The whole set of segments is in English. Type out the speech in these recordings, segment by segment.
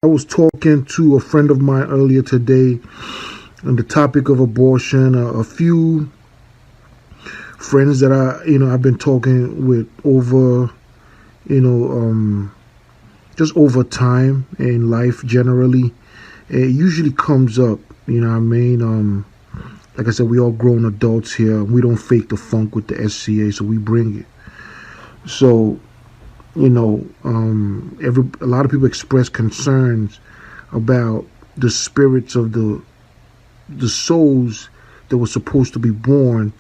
I was talking to a friend of mine earlier today on the topic of abortion. A few friends that I've been talking with over, you know, just over time in life generally. It usually comes up, you know what I mean? Like I said, we all grown adults here. We don't fake the funk with the SCA, so we bring it. So, a lot of people express concerns about the spirits of the souls that were supposed to be born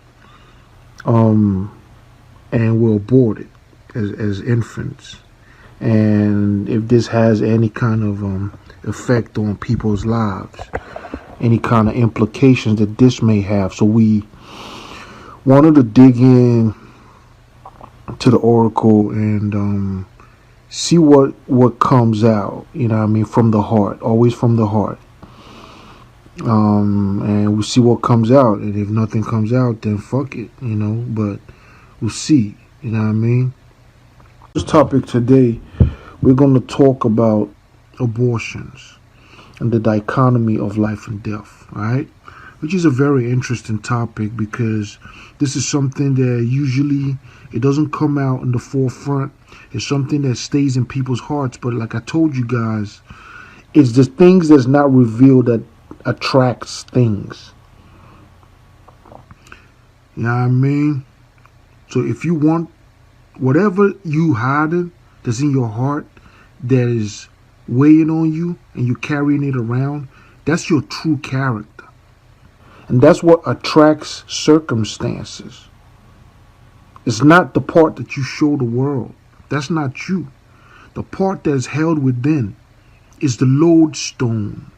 and were aborted as infants, and if this has any kind of effect on people's lives, any kind of implications that this may have. So we wanted to dig in to the oracle and see what comes out, you know what I mean, from the heart, always from the heart. And we'll see what comes out, and if nothing comes out, then fuck it, but we'll see, you know what I mean. This topic today, we're going to talk about abortions and the dichotomy of life and death, all right? Which is a very interesting topic because this is something that usually it doesn't come out in the forefront. It's something that stays in people's hearts. But like I told you guys, it's the things that's not revealed that attracts things. You know what I mean? So if you want whatever you hiding that's in your heart that is weighing on you and you're carrying it around, that's your true character. And that's what attracts circumstances. It's not the part that you show the world. That's not you. The part that is held within is the lodestone.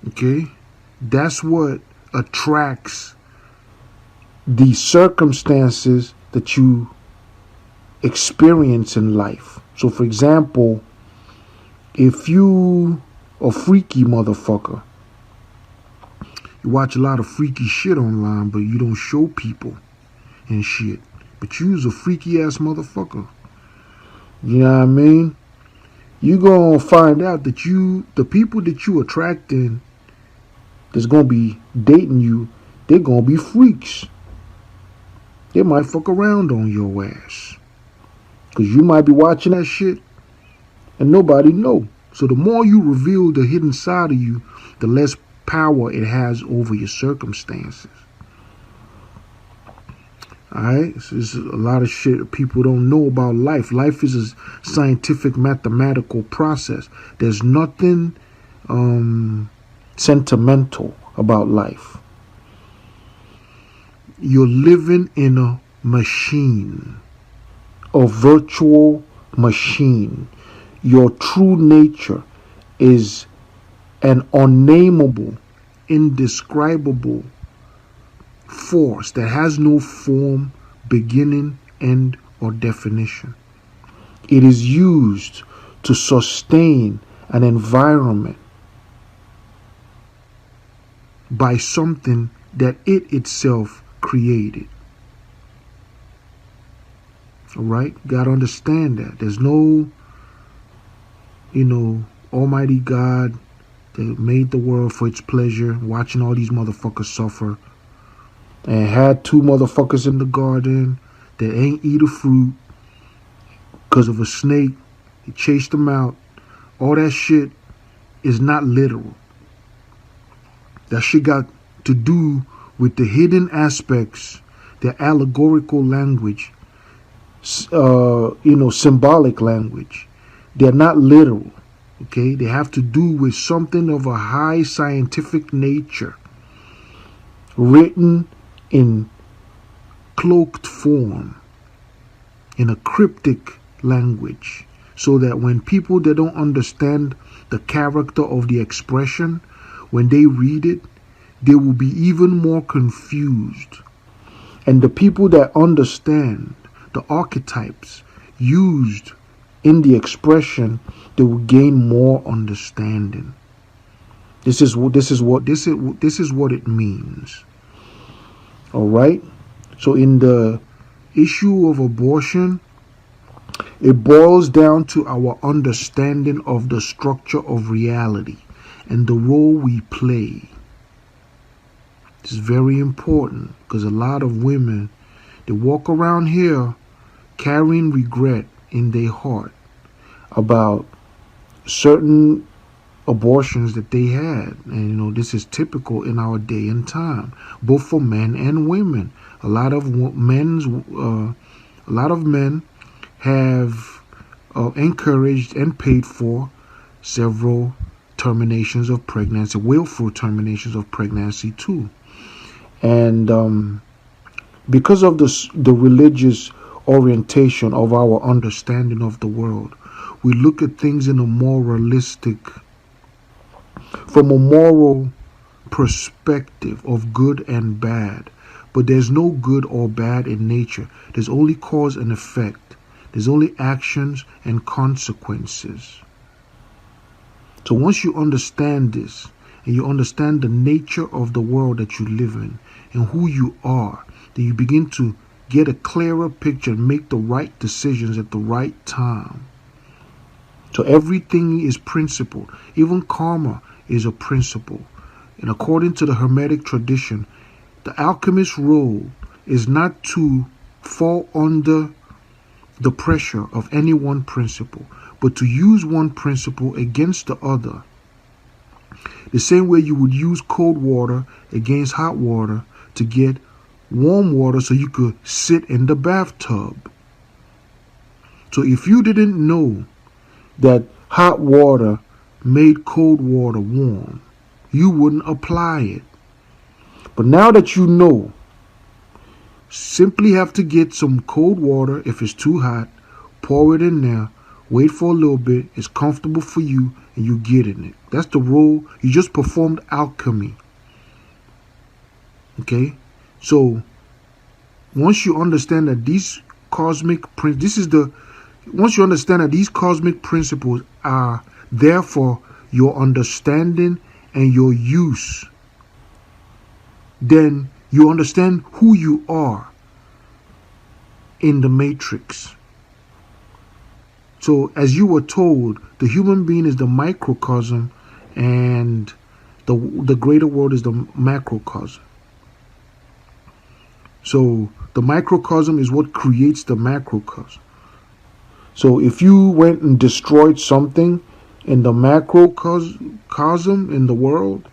Okay? That's what attracts the circumstances that you experience in life. So for example, if you a freaky motherfucker, you watch a lot of freaky shit online, but you don't show people and shit. But you's a freaky ass motherfucker. You know what I mean? You gonna find out that the people that you attracting that's gonna be dating you, they're gonna be freaks. They might fuck around on your ass. Cause you might be watching that shit and nobody know. So the more you reveal the hidden side of you, the less power it has over your circumstances. Alright? So there's a lot of shit people don't know about life. Life is a scientific, mathematical process. There's nothing sentimental about life. You're living in a machine, a virtual machine. Your true nature is an unnameable, indescribable force that has no form, beginning, end, or definition. It is used to sustain an environment by something that it itself created. All right? You gotta understand that. There's no Almighty God that made the world for its pleasure, watching all these motherfuckers suffer, and had two motherfuckers in the garden that ain't eat a fruit because of a snake. He chased them out. All that shit is not literal. That shit got to do with the hidden aspects, the allegorical language, symbolic language. They're not literal, okay? They have to do with something of a high scientific nature, written in cloaked form, in a cryptic language, so that when people that don't understand the character of the expression, when they read it, they will be even more confused. And the people that understand the archetypes used in the expression, they will gain more understanding. This is what it means. All right. So in the issue of abortion, It boils down to our understanding of the structure of reality and the role we play. It's very important because a lot of women, they walk around here carrying regret in their heart about certain abortions that they had. And this is typical in our day and time, both for men and women. A lot of men have encouraged and paid for several terminations of pregnancy, willful terminations of pregnancy too. And because of the religious orientation of our understanding of the world, we look at things in a from a moral perspective of good and bad. But there's no good or bad in nature. There's only cause and effect. There's only actions and consequences. So once you understand this, and you understand the nature of the world that you live in and who you are, then you begin to get a clearer picture and make the right decisions at the right time. So everything is principled. Even karma is a principle. And according to the Hermetic tradition, the alchemist's role is not to fall under the pressure of any one principle, but to use one principle against the other. The same way you would use cold water against hot water to get warm water so you could sit in the bathtub. So if you didn't know that hot water made cold water warm, you wouldn't apply it. But now that you know, simply have to get some cold water. If it's too hot, pour it in there, wait for a little bit, it's comfortable for you, and you get in it. That's the role. You just performed alchemy. Okay? So once you understand that these cosmic once you understand that these cosmic principles are there for your understanding and your use, then you understand who you are in the matrix. So as you were told, the human being is the microcosm and the greater world is the macrocosm. So the microcosm is what creates the macrocosm. So if you went and destroyed something in the macrocosm in the world,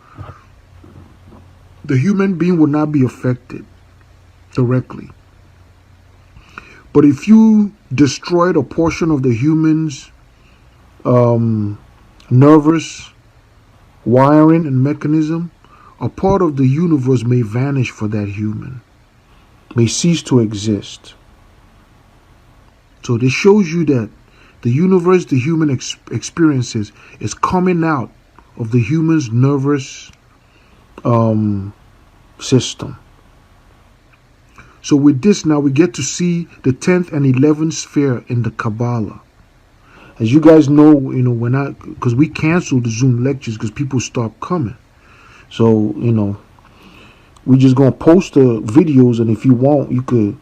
the human being would not be affected directly. But if you destroyed a portion of the human's nervous wiring and mechanism, a part of the universe may vanish for that human, may cease to exist. So this shows you that the universe the human experiences is coming out of the human's nervous system. So with this now we get to see the 10th and 11th sphere in the Kabbalah. As you guys know, because we canceled the Zoom lectures because people stopped coming. So, we're just going to post the videos, and if you want, you could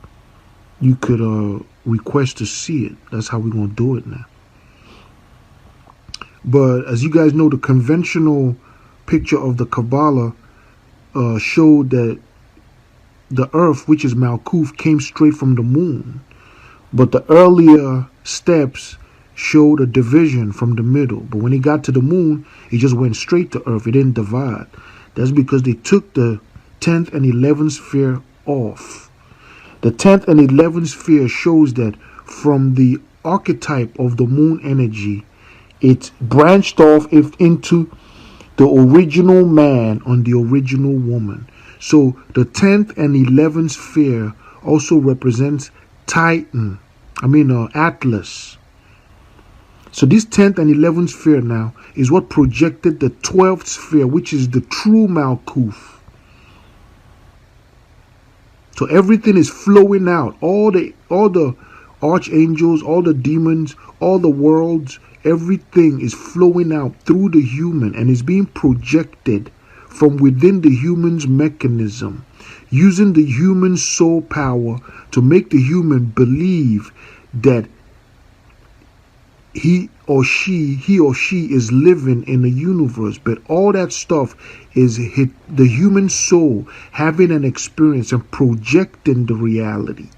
request to see it. That's how we're going to do it now. But as you guys know, the conventional picture of the Kabbalah showed that the earth, which is Malkuth, came straight from the moon. But the earlier steps showed a division from the middle. But when he got to the moon, he just went straight to earth. It didn't divide. That's because they took the 10th and 11th sphere off. The 10th and 11th sphere shows that from the archetype of the moon energy, it branched off into the original man on the original woman. So the 10th and 11th sphere also represents Atlas. So this 10th and 11th sphere now is what projected the 12th sphere, which is the true Malkuth. So everything is flowing out. All the archangels, all the demons, all the worlds, everything is flowing out through the human and is being projected from within the human's mechanism, using the human soul power to make the human believe that he or she is living in the universe, but all that stuff is the human soul having an experience and projecting the reality.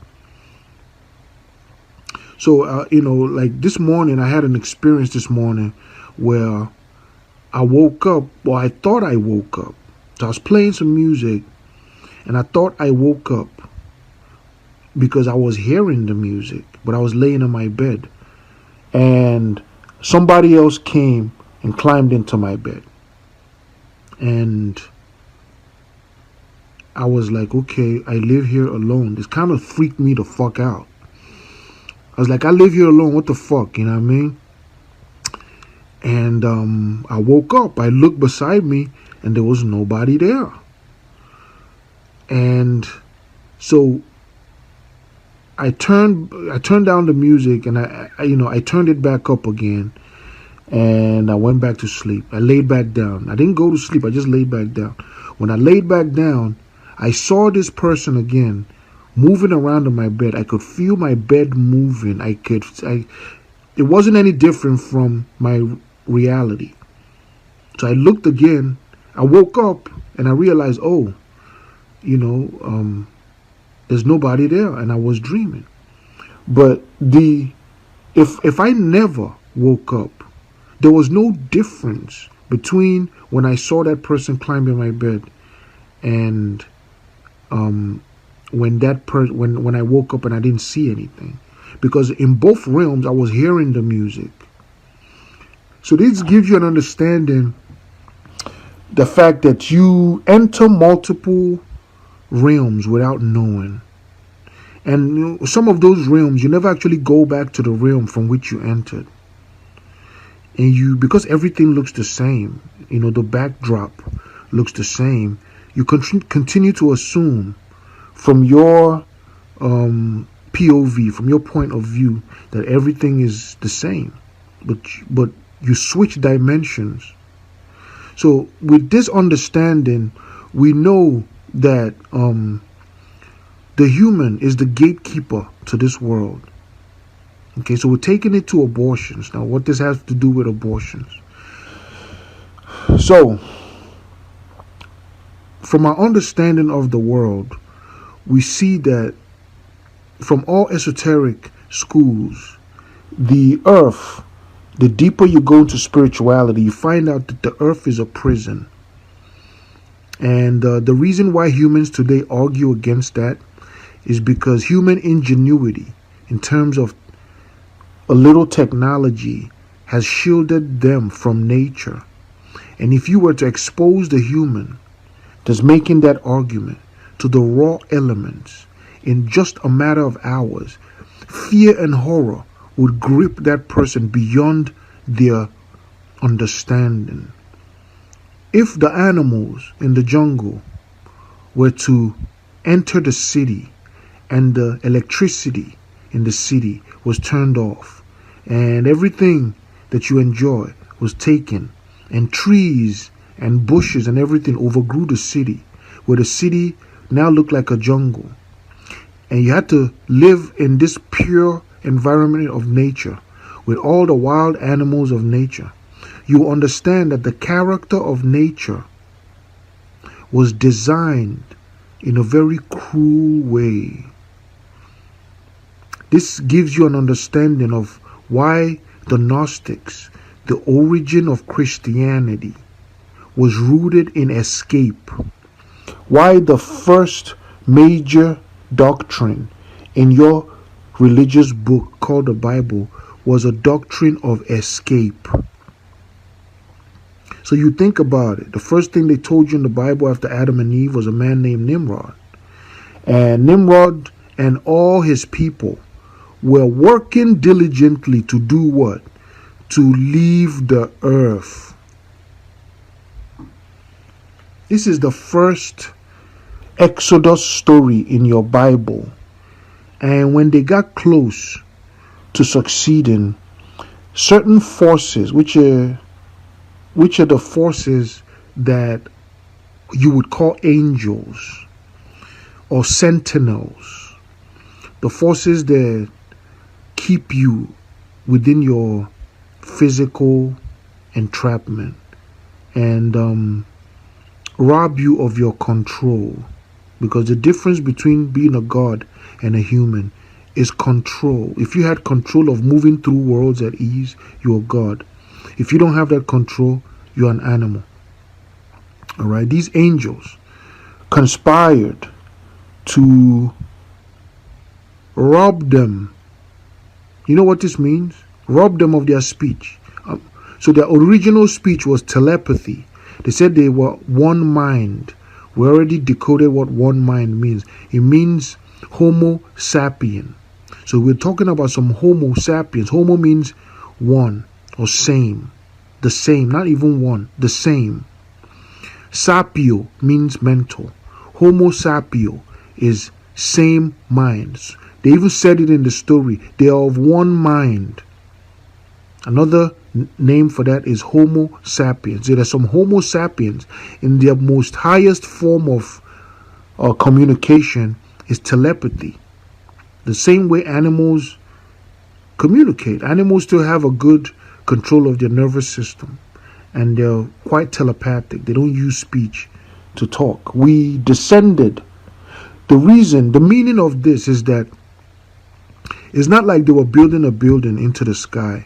So like this morning, I had an experience this morning where I woke up, or I thought I woke up. So I was playing some music, and I thought I woke up because I was hearing the music, but I was laying in my bed, and somebody else came and climbed into my bed, and I was like, okay, I live here alone. This kind of freaked me the fuck out. I was like, I live here alone. What the fuck? You know what I mean? And I woke up. I looked beside me, and there was nobody there. And so I turned down the music, and I turned it back up again, and I went back to sleep. I laid back down. I didn't go to sleep. I just laid back down. When I laid back down, I saw this person again moving around in my bed. I could feel my bed moving. It wasn't any different from my reality. So I looked again. I woke up and I realized, there's nobody there, and I was dreaming. But if I never woke up, there was no difference between when I saw that person climb in my bed and when I woke up and I didn't see anything, because in both realms I was hearing the music. So this gives you an understanding, the fact that you enter multiple realms without knowing, and some of those realms you never actually go back to the realm from which you entered, and because everything looks the same, the backdrop looks the same, you continue to assume from your POV, from your point of view, that everything is the same, but you switch dimensions. So with this understanding, we know that the human is the gatekeeper to this world. Okay, so we're taking it to abortions. Now, what this has to do with abortions? So, from our understanding of the world, we see that from all esoteric schools, the earth, the deeper you go into spirituality, you find out that the earth is a prison. And the reason why humans today argue against that is because human ingenuity, in terms of a little technology, has shielded them from nature. And if you were to expose the human that's making that argument to the raw elements in just a matter of hours, fear and horror would grip that person beyond their understanding. If the animals in the jungle were to enter the city and the electricity in the city was turned off and everything that you enjoy was taken, and trees and bushes and everything overgrew the city, where the city now looked like a jungle, and you had to live in this pure environment of nature with all the wild animals of nature, you understand that the character of nature was designed in a very cruel way. This gives you an understanding of why the Gnostics, the origin of Christianity, was rooted in escape. Why the first major doctrine in your religious book called the Bible was a doctrine of escape. So you think about it. The first thing they told you in the Bible after Adam and Eve was a man named Nimrod. And Nimrod and all his people were working diligently to do what? To leave the earth. This is the first Exodus story in your Bible. And when they got close to succeeding, certain forces, which are the forces that you would call angels or sentinels, the forces that keep you within your physical entrapment and rob you of your control. Because the difference between being a god and a human is control. If you had control of moving through worlds at ease, you're a god. If you don't have that control, you're an animal. All right, these angels conspired to rob them. You know what this means? Rob them of their speech. So their original speech was telepathy. They said they were one mind. We already decoded what one mind means. It means Homo sapien. So we're talking about some Homo sapiens. Homo means one or same. The same, not even one, the same. Sapio means mental. Homo sapio is same minds. They even said it in the story. They are of one mind. Another name for that is Homo sapiens. There are some Homo sapiens in their most highest form of communication is telepathy. The same way animals communicate. Animals still have a good control of their nervous system, and they're quite telepathic. They don't use speech to talk. We descended. The meaning of this is that it's not like they were building a building into the sky.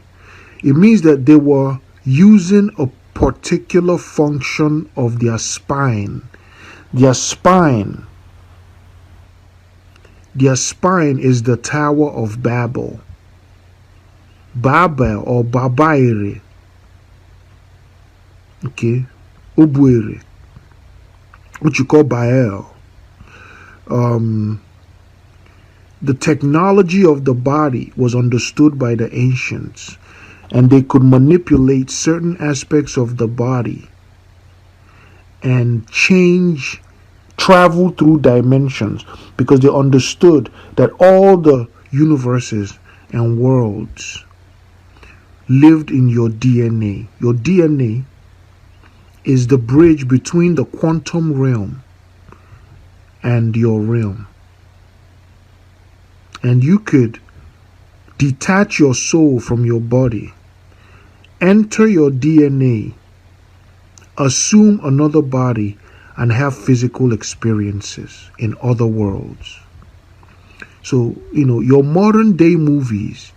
It means that they were using a particular function of their spine. Their spine is the Tower of Babel. Babel or Babaire. Okay. Obuere. What you call Baal. The technology of the body was understood by the ancients, and they could manipulate certain aspects of the body and travel through dimensions, because they understood that all the universes and worlds lived in your DNA. Your DNA is the bridge between the quantum realm and your realm. And you could detach your soul from your body, enter your DNA, assume another body, and have physical experiences in other worlds. So, your modern day movies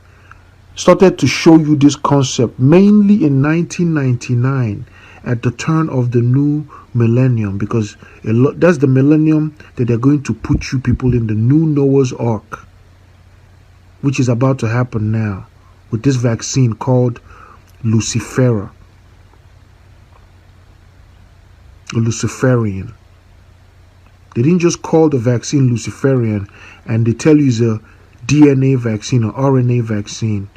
started to show you this concept mainly in 1999 at the turn of the new millennium, because that's the millennium that they're going to put you people in the new Noah's Ark, which is about to happen now with this vaccine called Lucifera. Or Luciferian. They didn't just call the vaccine Luciferian and they tell you it's a DNA vaccine or RNA vaccine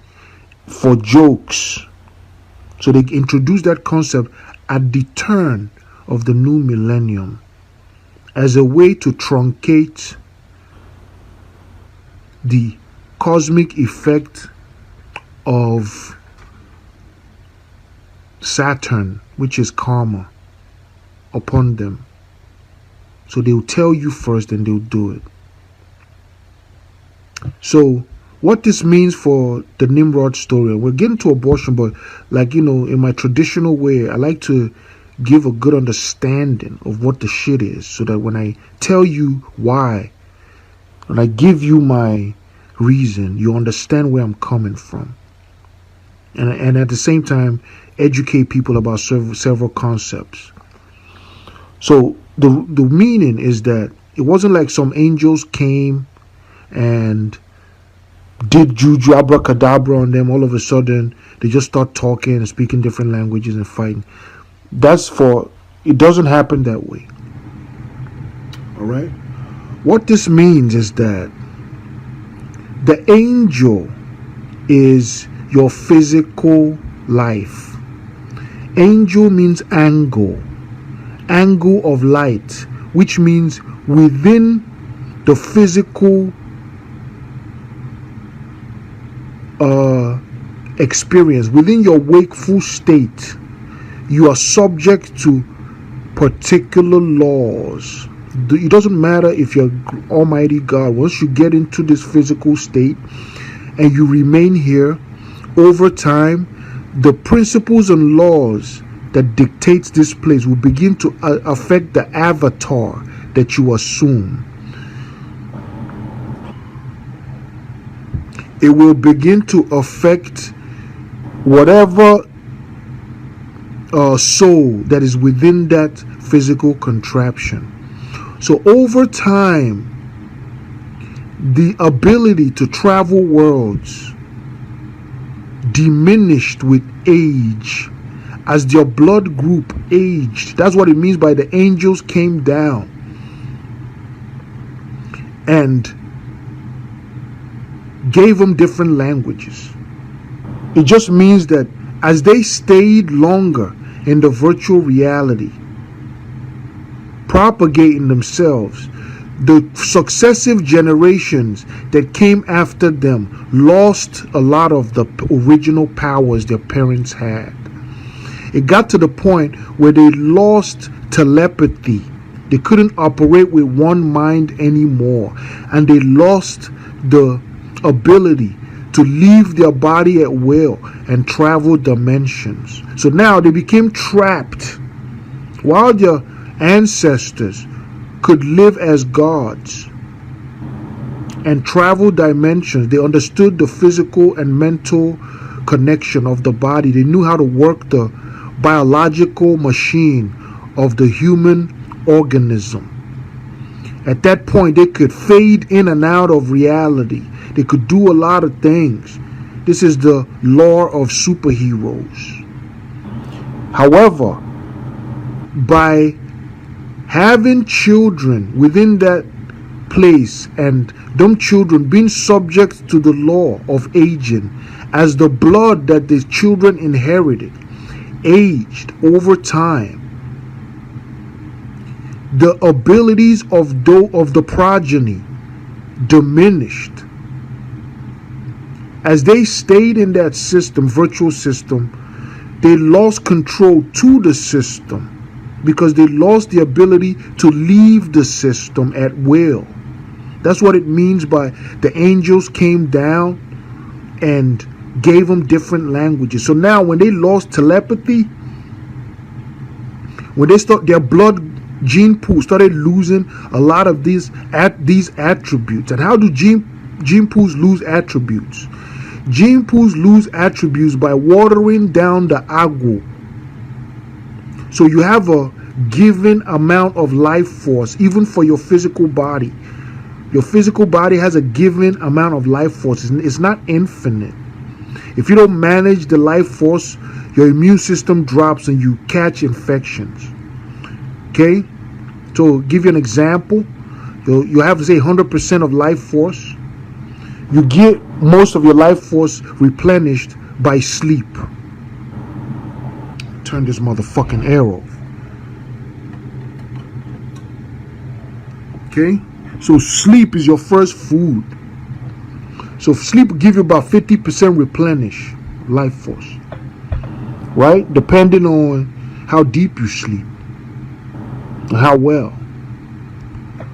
for jokes. So they introduced that concept at the turn of the new millennium as a way to truncate the cosmic effect of Saturn, which is karma, upon them. So they'll tell you first and they'll do it. So what this means for the Nimrod story, we're getting to abortion, but in my traditional way, I like to give a good understanding of what the shit is, so that when I tell you why, when I give you my reason, you understand where I'm coming from. And at the same time, educate people about several concepts. So the meaning is that it wasn't like some angels came and did juju abracadabra on them. All of a sudden they just start talking and speaking different languages and fighting. It doesn't happen that way. All right. What this means is that the angel is your physical life. Angel means angle of light, which means within the physical experience, within your wakeful state, you are subject to particular laws. It doesn't matter if you're Almighty God. Once you get into this physical state and you remain here, over time the principles and laws that dictates this place will begin to affect the avatar that you assume. It will begin to affect whatever soul that is within that physical contraption. So over time, the ability to travel worlds diminished with age as their blood group aged. That's what it means by the angels came down and gave them different languages. It just means that as they stayed longer in the virtual reality, propagating themselves, the successive generations that came after them lost a lot of the original powers their parents had. It got to the point where they lost telepathy. They couldn't operate with one mind anymore, and they lost the ability to leave their body at will and travel dimensions. So now they became trapped. While their ancestors could live as gods and travel dimensions, they understood the physical and mental connection of the body. They knew how to work the biological machine of the human organism. At that point, they could fade in and out of reality. They could do a lot of things. This is the lore of superheroes. However, by having children within that place and them children being subject to the law of aging, as the blood that the children inherited aged over time, the abilities of the progeny diminished. As they stayed in that system, virtual system, they lost control to the system because they lost the ability to leave the system at will. That's what it means by the angels came down and gave them different languages. So now when they lost telepathy, when they start their blood gene pool started losing a lot of these attributes. And how do gene pools lose attributes? Gene pools lose attributes by watering down the agua. So you have a given amount of life force, even for your physical body. Your physical body has a given amount of life force. It's not infinite. If you don't manage the life force, your immune system drops and you catch infections. Okay? So give you an example. You have, say, 100% of life force. You get most of your life force replenished by sleep. Turn this motherfucking air off. Okay? So sleep is your first food. So sleep will give you about 50% replenish life force. Right? Depending on how deep you sleep. And how well.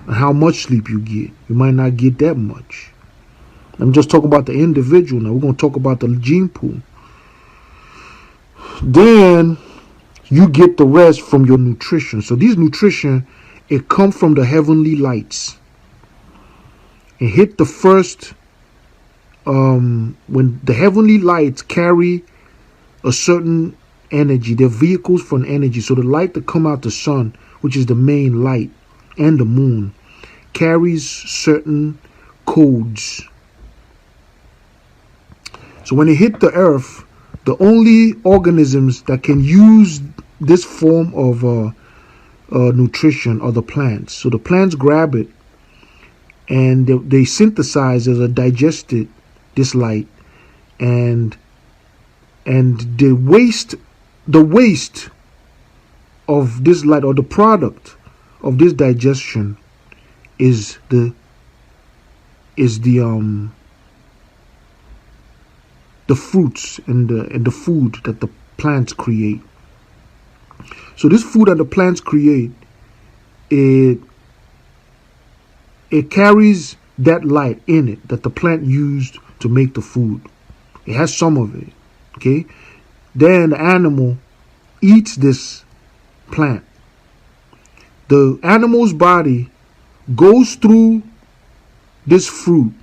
And how much sleep you get. You might not get that much. I'm just talking about the individual now. We're going to talk about the gene pool. Then you get the rest from your nutrition. So these nutrition, it comes from the heavenly lights. It hit the first, when the heavenly lights carry a certain energy, they're vehicles for an energy. So the light that come out the sun, which is the main light, and the moon, carries certain codes. So when it hit the earth, the only organisms that can use this form of nutrition are the plants. So the plants grab it and they synthesize as a digested this light, and the waste of this light, or the product of this digestion, is the fruits and the food that the plants create. So this food that the plants create, it carries that light in it that the plant used to make the food. It has some of it, okay? Then the animal eats this plant. The animal's body goes through this fruit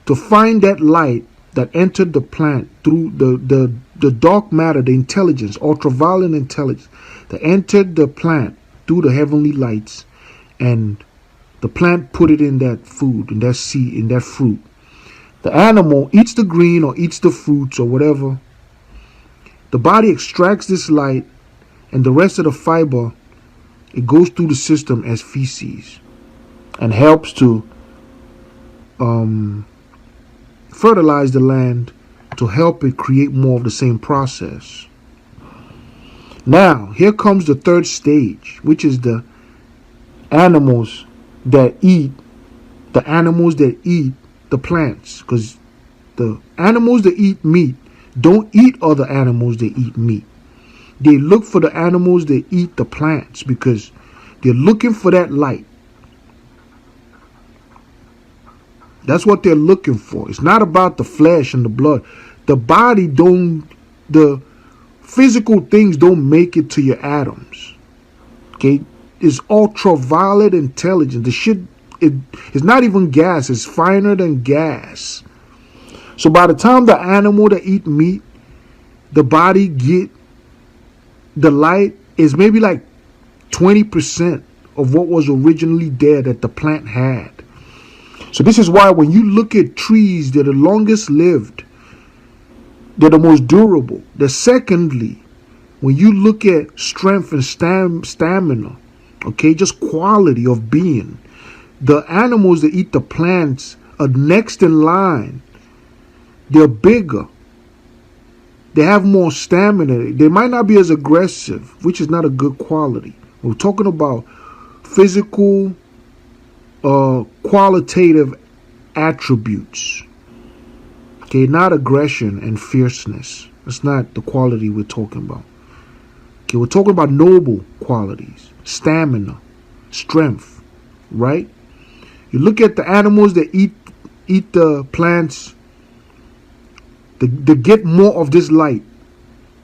to find that light that entered the plant through the dark matter, the intelligence, ultraviolet intelligence that entered the plant through the heavenly lights, and the plant put it in that food, in that seed, in that fruit. The animal eats the green or eats the fruits or whatever. The body extracts this light, and the rest of the fiber, it goes through the system as feces and helps to fertilize the land to help it create more of the same process. Now, here comes the third stage, which is the animals that eat the plants, because the animals that eat meat don't eat other animals that eat meat. They look for the animals that eat the plants because they're looking for that light. That's what they're looking for. It's not about the flesh and the blood. The physical things don't make it to your atoms. Okay? It's ultraviolet intelligence. The shit, it's not even gas. It's finer than gas. So by the time the animal that eat meat, the body get the light is maybe like 20% of what was originally there that the plant had. So this is why when you look at trees, they're the longest lived. They're the most durable. Secondly, when you look at strength and stamina, okay, just quality of being, the animals that eat the plants are next in line. They're bigger. They have more stamina. They might not be as aggressive, which is not a good quality. We're talking about physical, qualitative attributes. Okay, not aggression and fierceness. That's not the quality we're talking about. Okay, we're talking about noble qualities, stamina, strength, right? You look at the animals that eat the plants, they get more of this light.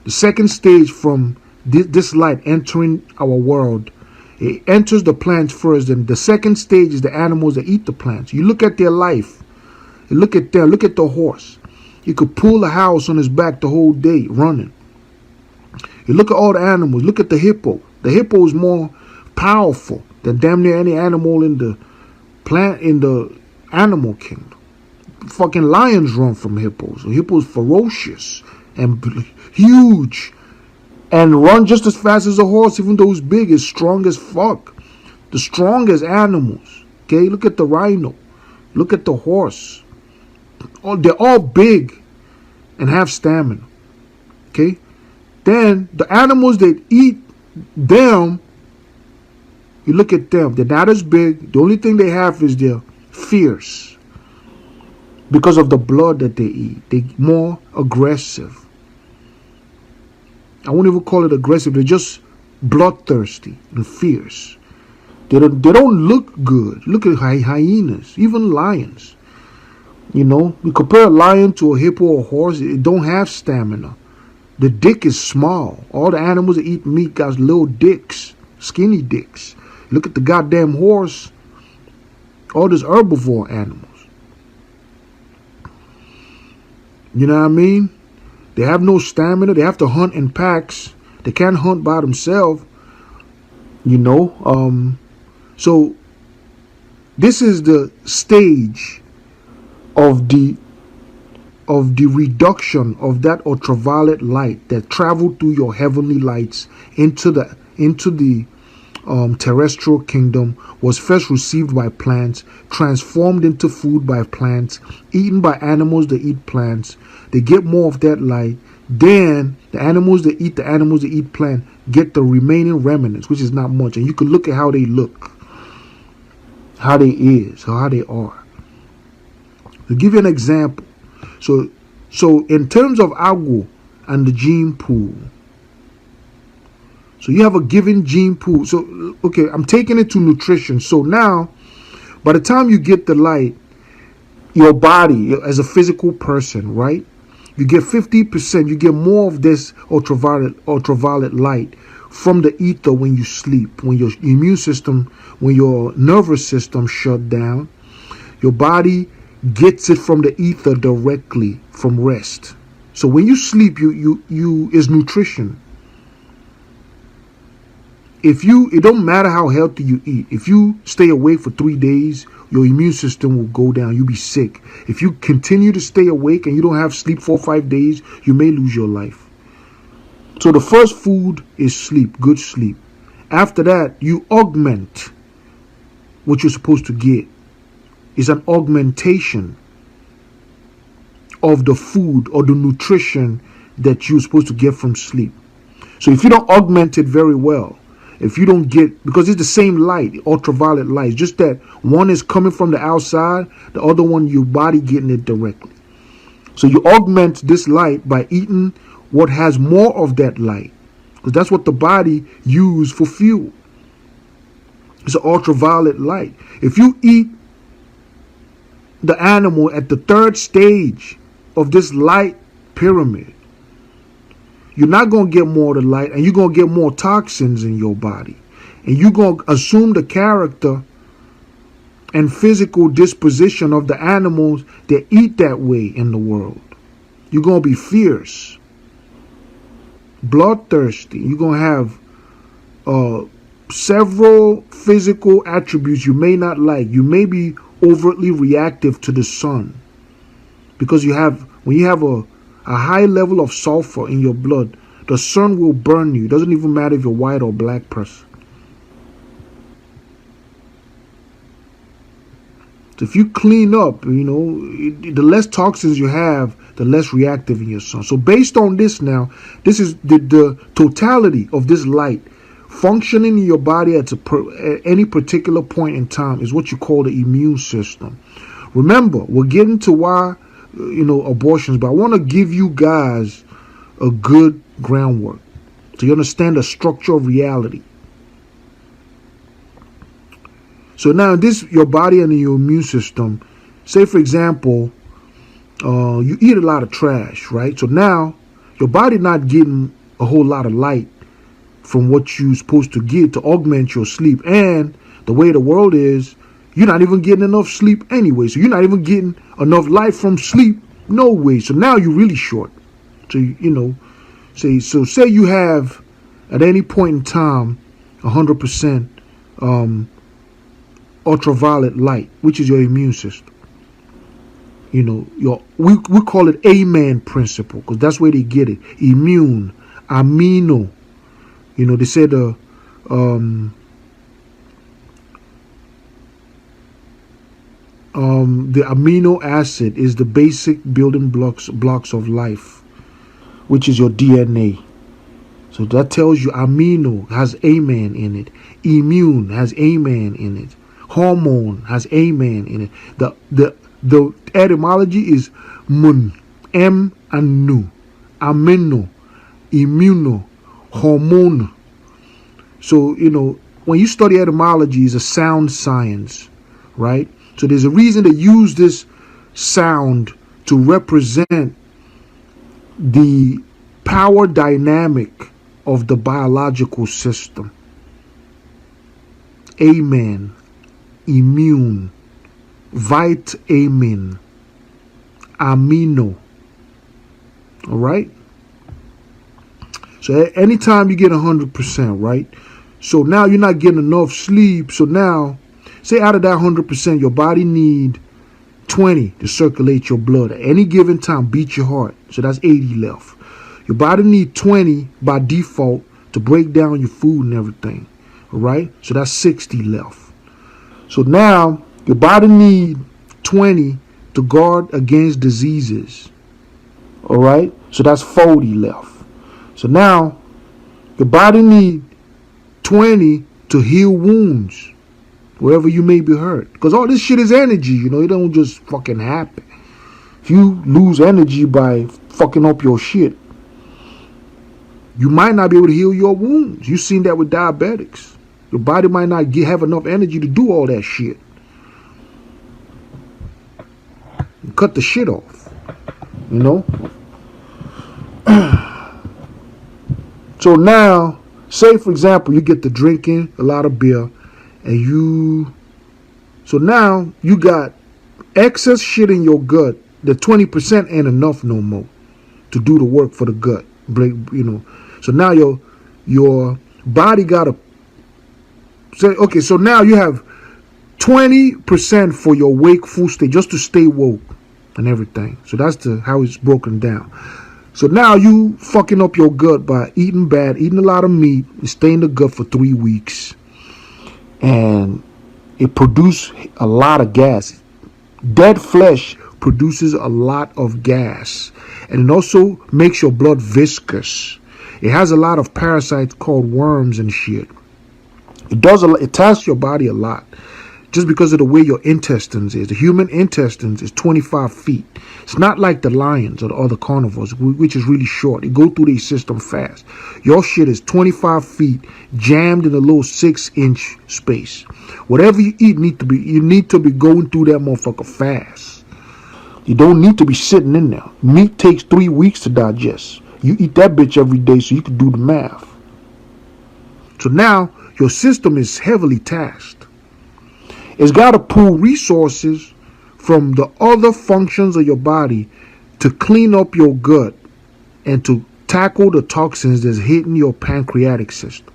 The second stage from this light entering our world, it enters the plants first, and the second stage is the animals that eat the plants. You look at their life. You look at them. Look at the horse. You could pull a house on his back the whole day running. You look at all the animals. Look at the hippo. The hippo is more powerful than damn near any animal in the animal kingdom. Fucking lions run from hippos. A hippo is ferocious and huge and run just as fast as a horse, even though it's big. It's strong as fuck. The strongest animals. Okay, look at the rhino. Look at the horse. They're all big and have stamina. Okay, then the animals that eat them, you look at them. They're not as big. The only thing they have is they're fierce because of the blood that they eat. They're more aggressive. I won't even call it aggressive. They're just bloodthirsty and fierce. They don't look good. Look at hyenas, even lions. You know, you compare a lion to a hippo or a horse, it don't have stamina. The dick is small. All the animals that eat meat got little dicks, skinny dicks. Look at the goddamn horse. All these herbivore animals. You know what I mean? They have no stamina. They have to hunt in packs. They can't hunt by themselves. You know? So this is the stage of the reduction of that ultraviolet light that traveled through your heavenly lights into the terrestrial kingdom, was first received by plants, transformed into food by plants, eaten by animals that eat plants. They get more of that light. Then the animals that eat plant get the remaining remnants, which is not much. And you can look at how they look, how they are. To give you an example, so in terms of agua and the gene pool, so you have a given gene pool. So okay, I'm taking it to nutrition. So now, by the time you get the light, your body as a physical person, right? You get 50%, you get more of this ultraviolet light from the ether when you sleep, when your immune system, when your nervous system shut down. Your body gets it from the ether directly from rest. So when you sleep, you is nutrition. It don't matter how healthy you eat. If you stay awake for 3 days, your immune system will go down. You'll be sick. If you continue to stay awake and you don't have sleep 4 or 5 days, you may lose your life. So the first food is sleep, good sleep. After that, you augment what you're supposed to get. It's an augmentation of the food or the nutrition that you're supposed to get from sleep. So if you don't augment it very well, if you don't get, because it's the same light, ultraviolet light, just that one is coming from the outside, the other one, your body getting it directly. So you augment this light by eating what has more of that light, because that's what the body uses for fuel. It's an ultraviolet light. If you eat the animal at the third stage of this light pyramid, you're not going to get more of the light, and you're going to get more toxins in your body. And you're going to assume the character and physical disposition of the animals that eat that way in the world. You're going to be fierce, bloodthirsty. You're going to have several physical attributes you may not like. You may be overtly reactive to the sun, because when you have a high level of sulfur in your blood, the sun will burn you. It doesn't even matter if you're white or black person. So if you clean up, the less toxins you have, the less reactive in your sun. So based on this now, this is the totality of this light functioning in your body at any particular point in time is what you call the immune system. Remember, we're getting to why abortions, but I want to give you guys a good groundwork so you understand the structure of reality. So now your body and your immune system, say for example, you eat a lot of trash, right? So now your body not getting a whole lot of light from what you're supposed to get to augment your sleep. And the way the world is, you're not even getting enough sleep anyway. So you're not even getting enough light from sleep. No way. So now you're really short. So, say you have at any point in time 100% ultraviolet light, which is your immune system. We call it Amen principle, because that's where they get it. Immune, amino. They said the amino acid is the basic building blocks of life, which is your DNA. So that tells you amino has amen in it. Immune has amen in it. Hormone has amen in it. The etymology is mun, m and nu, amino, immuno, hormone. So when you study etymology, it's a sound science, right? So there's a reason to use this sound to represent the power dynamic of the biological system. Amen, immune, vitamin, amino. All right? So anytime you get 100%, right? So now you're not getting enough sleep. So now, say out of that 100%, your body need 20 to circulate your blood at any given time, beat your heart. So that's 80 left. Your body need 20 by default to break down your food and everything. All right? So that's 60 left. So now your body need 20 to guard against diseases. All right? So that's 40 left. So now your body need 20 to heal wounds wherever you may be hurt. Because all this shit is energy, it don't just fucking happen. If you lose energy by fucking up your shit, you might not be able to heal your wounds. You've seen that with diabetics. Your body might not have enough energy to do all that shit. Cut the shit off, So now, say for example, you get to drinking a lot of beer, and so now you got excess shit in your gut. The 20% ain't enough no more to do the work for the gut. So now your body gotta say, okay, so now you have 20% for your wakeful state, just to stay woke and everything. So that's how it's broken down. So now you fucking up your gut by eating bad, eating a lot of meat, you stay in the gut for 3 weeks, and it produces a lot of gas. Dead flesh produces a lot of gas, and it also makes your blood viscous. It has a lot of parasites called worms and shit. It tasks your body a lot, just because of the way your intestines is. The human intestines is 25 feet. It's not like the lions or the other carnivores, which is really short. It go through their system fast. Your shit is 25 feet jammed in a little 6-inch space. Whatever you eat you need to be going through that motherfucker fast. You don't need to be sitting in there. Meat takes 3 weeks to digest. You eat that bitch every day, so you can do the math. So now your system is heavily tasked. It's got to pull resources from the other functions of your body to clean up your gut and to tackle the toxins that's hitting your pancreatic system.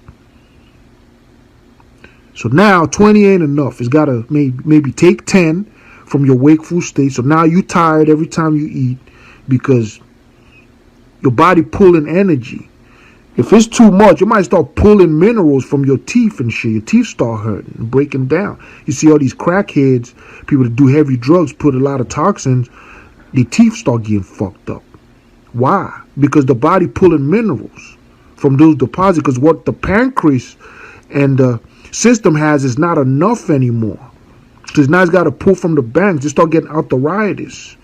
So now 20 ain't enough. It's got to maybe take 10 from your wakeful state. So now you tired every time you eat because your body pulling energy. If it's too much, you might start pulling minerals from your teeth and shit. Your teeth start hurting and breaking down. You see all these crackheads, people that do heavy drugs, put a lot of toxins, their teeth start getting fucked up. Why? Because the body pulling minerals from those deposits, because what the pancreas and the system has is not enough anymore. So now it's got to pull from the banks. They start getting arthritis.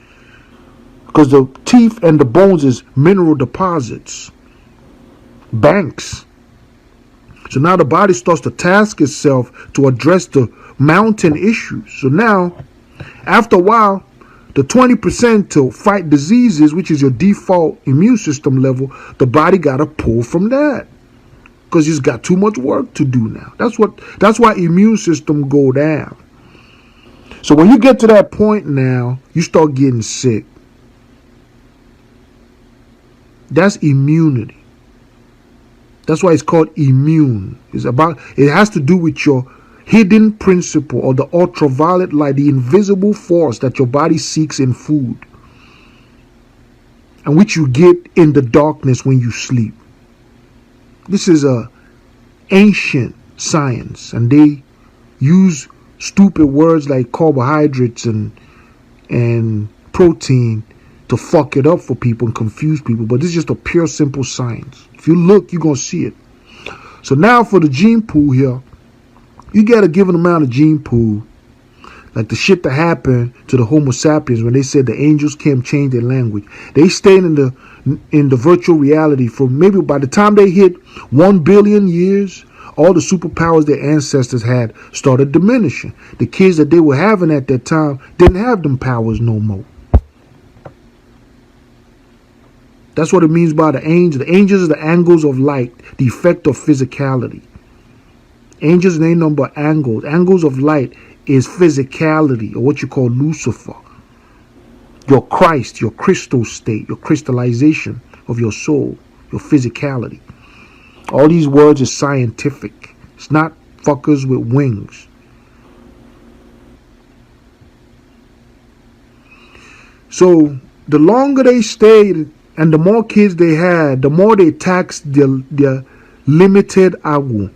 Because the teeth and the bones is mineral deposits. Banks. So now the body starts to task itself to address the mountain issues. So now, after a while, the 20% to fight diseases, which is your default immune system level, the body got to pull from that because it's got too much work to do now. That's why immune system go down. So when you get to that point now, you start getting sick. That's immunity. That's why it's called immune. It has to do with your hidden principle or the ultraviolet light, the invisible force that your body seeks in food, and which you get in the darkness when you sleep. This is a ancient science, and they use stupid words like carbohydrates and protein to fuck it up for people and confuse people. But this is just a pure, simple science. If you look, you're going to see it. So now for the gene pool here, you get a given amount of gene pool, like the shit that happened to the Homo sapiens when they said the angels came change their language. They stayed in the virtual reality for maybe by the time they hit 1 billion years, all the superpowers their ancestors had started diminishing. The kids that they were having at that time didn't have them powers no more. That's what it means by the angels. The angels are the angles of light, the effect of physicality. Angels ain't nothing but angles. Angles of light is physicality, or what you call Lucifer. Your Christ, your crystal state, your crystallization of your soul, your physicality. All these words are scientific. It's not fuckers with wings. So the longer they stayed and the more kids they had, the more they taxed their limited agu.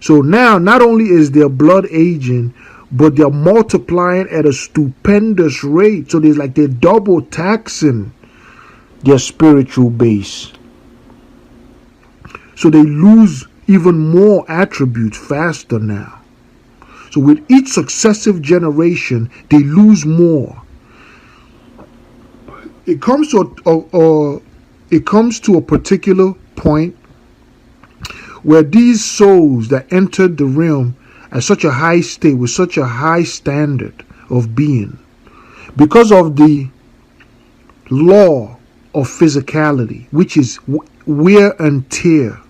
So now, not only is their blood aging, but they're multiplying at a stupendous rate. So they're double taxing their spiritual base. So they lose even more attributes faster now. So with each successive generation, they lose more. It comes to a particular point where these souls that entered the realm at such a high state with such a high standard of being, because of the law of physicality, which is wear and tear.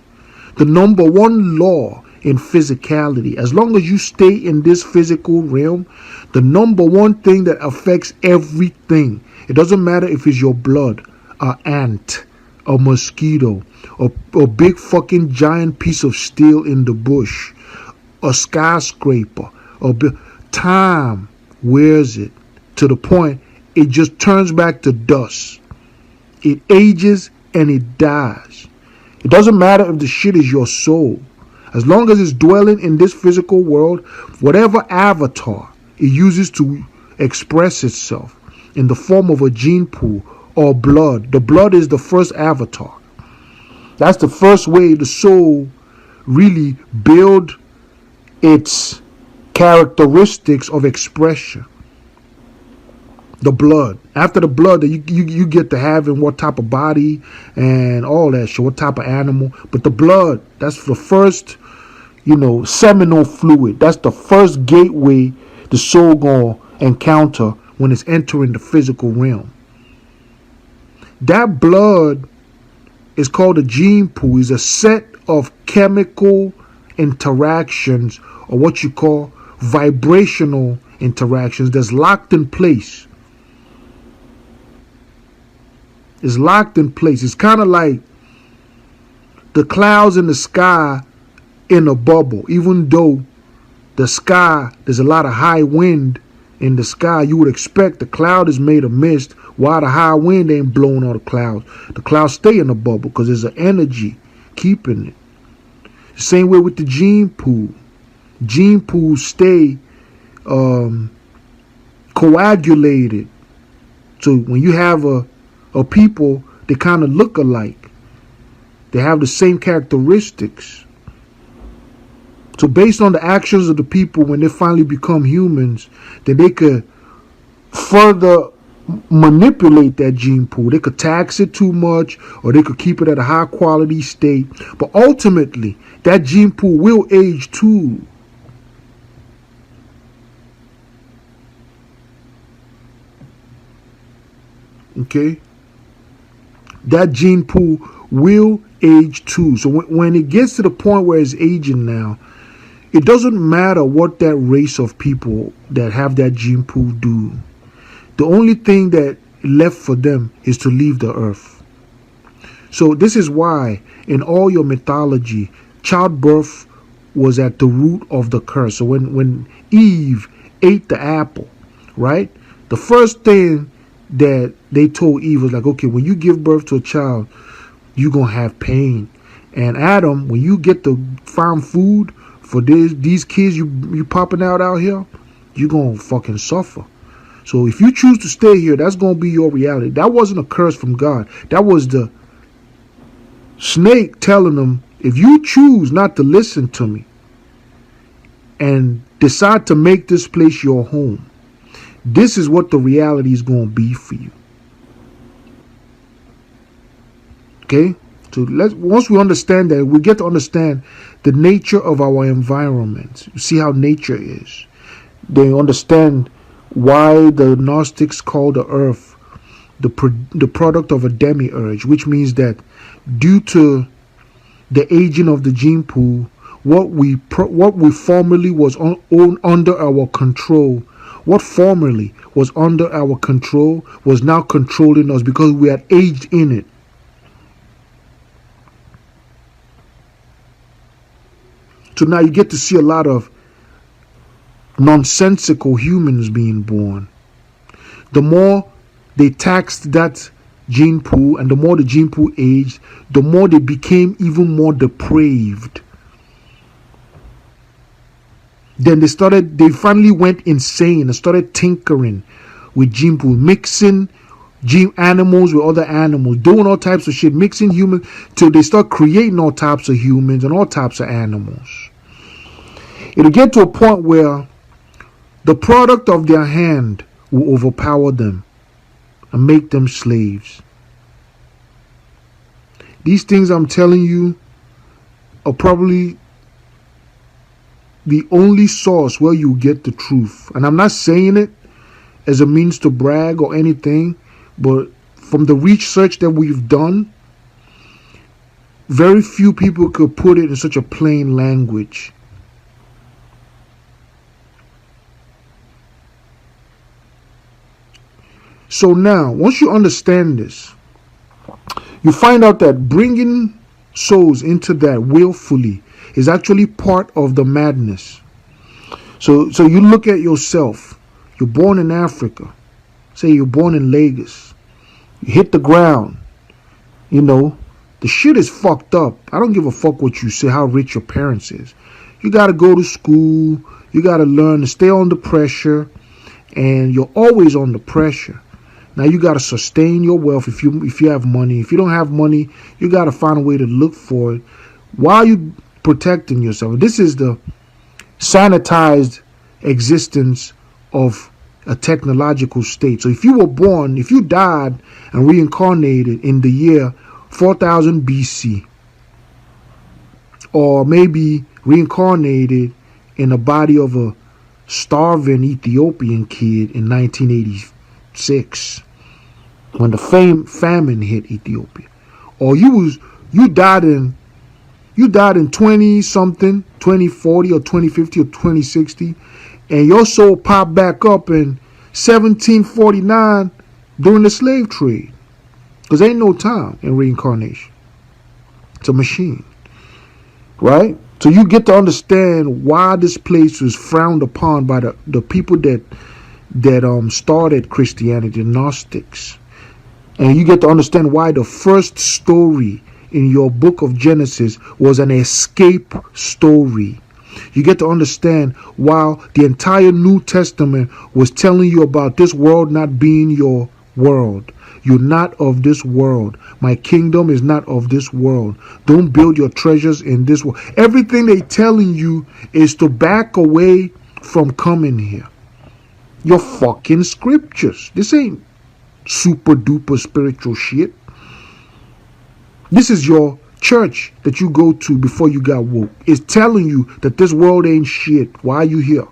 The number one law in physicality, as long as you stay in this physical realm, the number one thing that affects everything, it doesn't matter if it's your blood, an ant, a mosquito, a big fucking giant piece of steel in the bush, a skyscraper, time wears it to the point it just turns back to dust. It ages and it dies. It doesn't matter if the shit is your soul. As long as it's dwelling in this physical world, whatever avatar it uses to express itself in the form of a gene pool or blood. The blood is the first avatar. That's the first way the soul really build its characteristics of expression. The blood. After the blood, you get to having what type of body and all that shit, what type of animal. But the blood, that's the first, seminal fluid. That's the first gateway the soul gonna encounter when it's entering the physical realm. That blood is called a gene pool. It's a set of chemical interactions, or what you call vibrational interactions, that's locked in place. It's locked in place. It's kind of like the clouds in the sky in a bubble. Even though the sky, there's a lot of high wind in the sky, you would expect the cloud is made of mist, while the high wind ain't blowing all the clouds. The clouds stay in the bubble because there's an energy keeping it. Same way with the gene pool. Gene pools stay coagulated. So when you have a people, they kind of look alike. They have the same characteristics. So based on the actions of the people, when they finally become humans, then they could further manipulate that gene pool. They could tax it too much, or they could keep it at a high quality state. But ultimately, that gene pool will age too. Okay? That gene pool will age too. So when it gets to the point where it's aging now, it doesn't matter what that race of people that have that gene pool do. The only thing that left for them is to leave the earth. So this is why in all your mythology, childbirth was at the root of the curse. So when Eve ate the apple, right? The first thing that they told Eve was like, okay, when you give birth to a child, you're going to have pain. And Adam, when you get to find food for these kids you popping out here, you're going to fucking suffer. So if you choose to stay here, that's going to be your reality. That wasn't a curse from God. That was the snake telling them, if you choose not to listen to me and decide to make this place your home, this is what the reality is going to be for you. Okay? So once we understand that, we get to understand the nature of our environment. You see how nature is. They understand why the Gnostics call the earth the product of a demiurge, which means that due to the aging of the gene pool, what we formerly was under our control, what formerly was under our control was now controlling us because we had aged in it. So now you get to see a lot of nonsensical humans being born. The more they taxed that gene pool and the more the gene pool aged, the more they became even more depraved. Then they finally went insane and started tinkering with gene pool, mixing gene animals with other animals, doing all types of shit, mixing humans till they start creating all types of humans and all types of animals. It'll get to a point where the product of their hand will overpower them and make them slaves. These things I'm telling you are probably the only source where you get the truth. And I'm not saying it as a means to brag or anything, but from the research that we've done, very few people could put it in such a plain language. So now, once you understand this, you find out that bringing souls into that willfully is actually part of the madness. So you look at yourself. You're born in Africa. Say you're born in Lagos. You hit the ground. You know, the shit is fucked up. I don't give a fuck what you say, how rich your parents is. You got to go to school. You got to learn to stay under pressure. And you're always under pressure. Now you got to sustain your wealth if you have money. If you don't have money, you got to find a way to look for it while you protecting yourself. This is the sanitized existence of a technological state. So if you died and reincarnated in the year 4000 BC, or maybe reincarnated in the body of a starving Ethiopian kid in 1986, when the famine hit Ethiopia, or you died in 20 something, 2040 or 2050 or 2060, and your soul popped back up in 1749 during the slave trade, because ain't no time in reincarnation. It's a machine, right? So you get to understand why this place was frowned upon by the people that started Christianity, the Gnostics. And you get to understand why the first story in your book of Genesis was an escape story. You get to understand why the entire New Testament was telling you about this world not being your world. You're not of this world. My kingdom is not of this world. Don't build your treasures in this world. Everything they're telling you is to back away from coming here. Your fucking scriptures. This ain't super duper spiritual shit. This is your church that you go to before you got woke. It's telling you that this world ain't shit. Why are you here?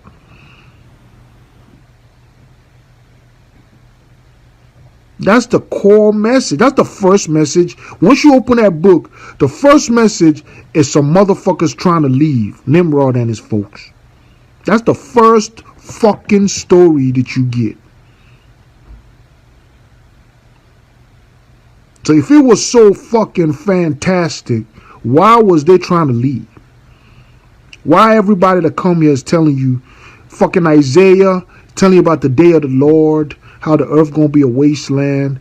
That's the core message. That's the first message. Once you open that book, the first message is some motherfuckers trying to leave. Nimrod and his folks. That's the first fucking story that you get. So if it was so fucking fantastic, why was they trying to leave? Why everybody that come here is telling you, fucking Isaiah, telling you about the day of the Lord, how the earth gonna be a wasteland.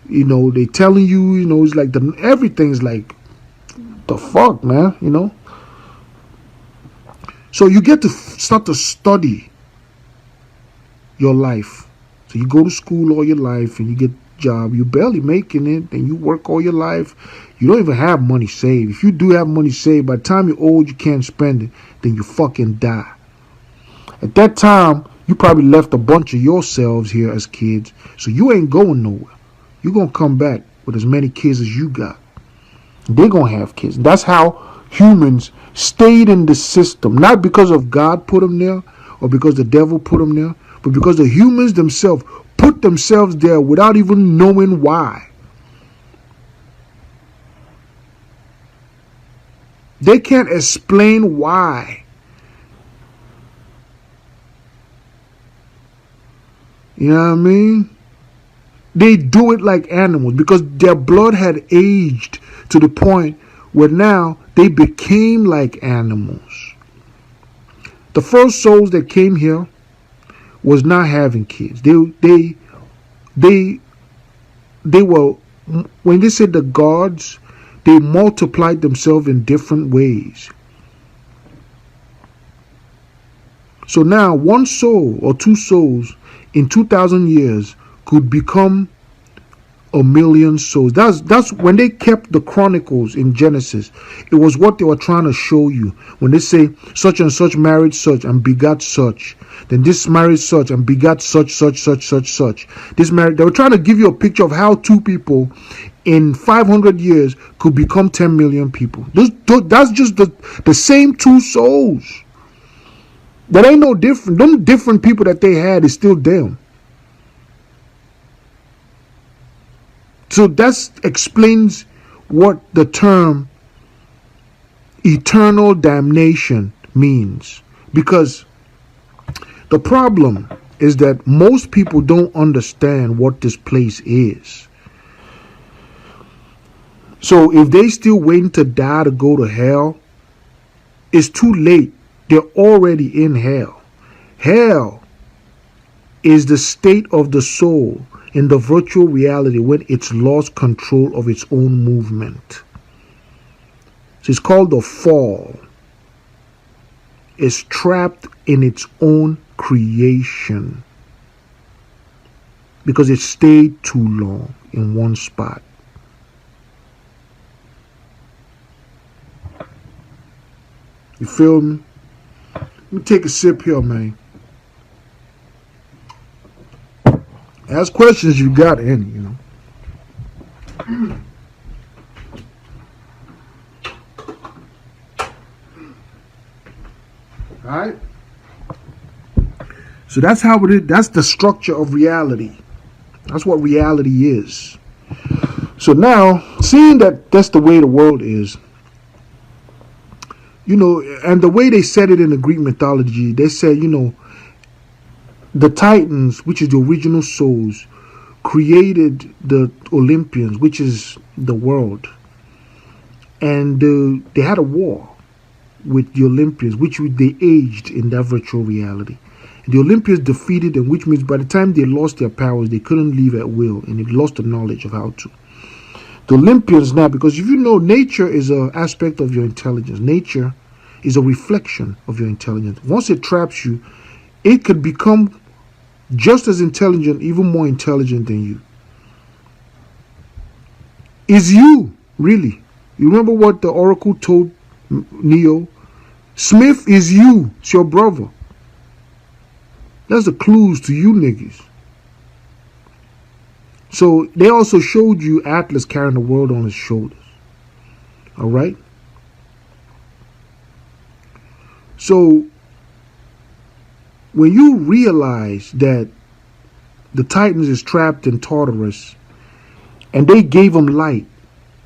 You know, they telling you, you know, it's like everything's like, the fuck, man, you know. So you get to start to study your life. So you go to school all your life and you get a job. You're barely making it, and you work all your life. You don't even have money saved. If you do have money saved, by the time you're old, you can't spend it. Then you fucking die. At that time, you probably left a bunch of yourselves here as kids, so you ain't going nowhere. You're going to come back with as many kids as you got. They're going to have kids. That's how humans stayed in the system, not because of God put them there or because the devil put them there, but because the humans themselves put themselves there without even knowing why. They can't explain why. You know what I mean? They do it like animals because their blood had aged to the point where now they became like animals. The first souls that came here was not having kids. They were, when they said the gods, they multiplied themselves in different ways. So now one soul or two souls in 2,000 years could become a million souls. That's when they kept the chronicles in Genesis. It was what they were trying to show you. When they say such and such married such and begot such, then this married such and begot such. This married. They were trying to give you a picture of how two people in 500 years could become 10 million people. That's just the same two souls. That ain't no different. Them different people that they had is still them. So that explains what the term eternal damnation means. Because the problem is that most people don't understand what this place is. So if they still waiting to die to go to hell, it's too late. They're already in hell. Hell is the state of the soul in the virtual reality when it's lost control of its own movement. So it's called the fall. It's trapped in its own creation because it stayed too long in one spot. You feel me? Let me take a sip here, man. Ask questions you got any, you know. Alright? So that's how it is. That's the structure of reality. That's what reality is. So now, seeing that that's the way the world is, you know, and the way they said it in the Greek mythology, they said, you know, the Titans, which is the original souls, created the Olympians, which is the world. And they had a war with the Olympians, which they aged in that virtual reality. The Olympians defeated them, which means by the time they lost their powers, they couldn't leave at will, and they lost the knowledge of how to. The Olympians now, because if you know, nature is an aspect of your intelligence. Nature is a reflection of your intelligence. Once it traps you, it could become just as intelligent, even more intelligent than you. Is you, really. You remember what the oracle told Neo? Smith is you. It's your brother. That's the clues to you niggas. So they also showed you Atlas carrying the world on his shoulders. All right? So when you realize that the Titans is trapped in Tartarus and they gave him light,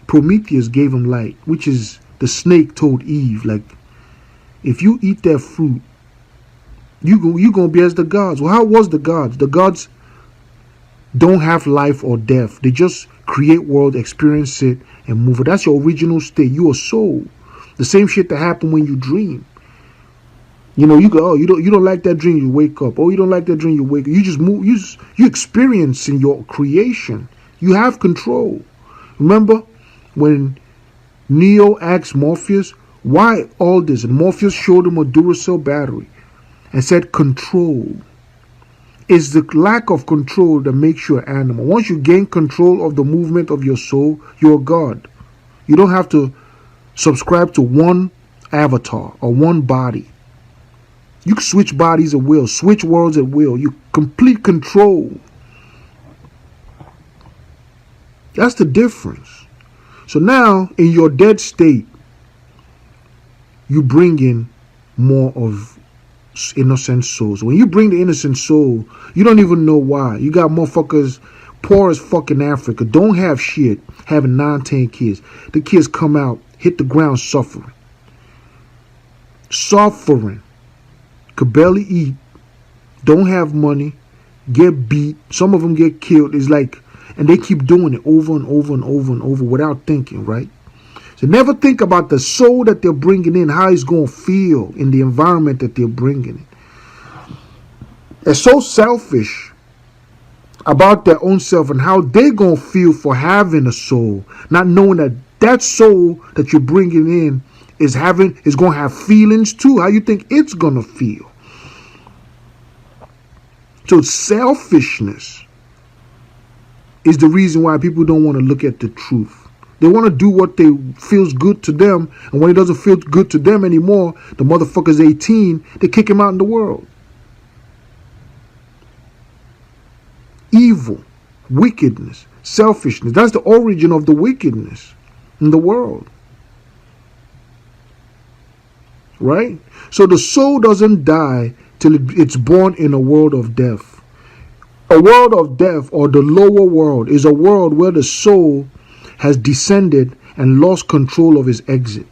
Prometheus gave him light, which is the snake told Eve, like, if you eat that fruit, you going to be as the gods. Well, how was the gods? The gods don't have life or death. They just create world, experience it, and move it. That's your original state. You're a soul. The same shit that happened when you dream. You know, you go, oh, you don't like that dream, you wake up. Oh, you don't like that dream, you wake up. You just move. You experiencing your creation. You have control. Remember when Neo asked Morpheus, why all this? And Morpheus showed him a Duracell battery and said, control. It's the lack of control that makes you an animal. Once you gain control of the movement of your soul, you're a god. You don't have to subscribe to one avatar or one body. You can switch bodies at will, switch worlds at will. You complete control. That's the difference. So now, in your dead state, you bring in more of innocent souls. When you bring the innocent soul, you don't even know why. You got motherfuckers poor as fucking Africa, don't have shit, having 9, 10 kids. The kids come out, hit the ground suffering. Suffering. Could barely eat, don't have money, get beat, some of them get killed. It's like, and they keep doing it over and over and over and over without thinking, right? So never think about the soul that they're bringing in, how it's going to feel in the environment that they're bringing in. They're so selfish about their own self and how they're going to feel for having a soul, not knowing that that soul that you're bringing in is going to have feelings too. How you think it's going to feel? So selfishness is the reason why people don't want to look at the truth. They want to do what feels good to them, and when it doesn't feel good to them anymore, the motherfucker's 18, they kick him out in the world. Evil, wickedness, selfishness. That's the origin of the wickedness in the world. Right? So the soul doesn't die till it's born in a world of death. A world of death, or the lower world, is a world where the soul has descended and lost control of its exit.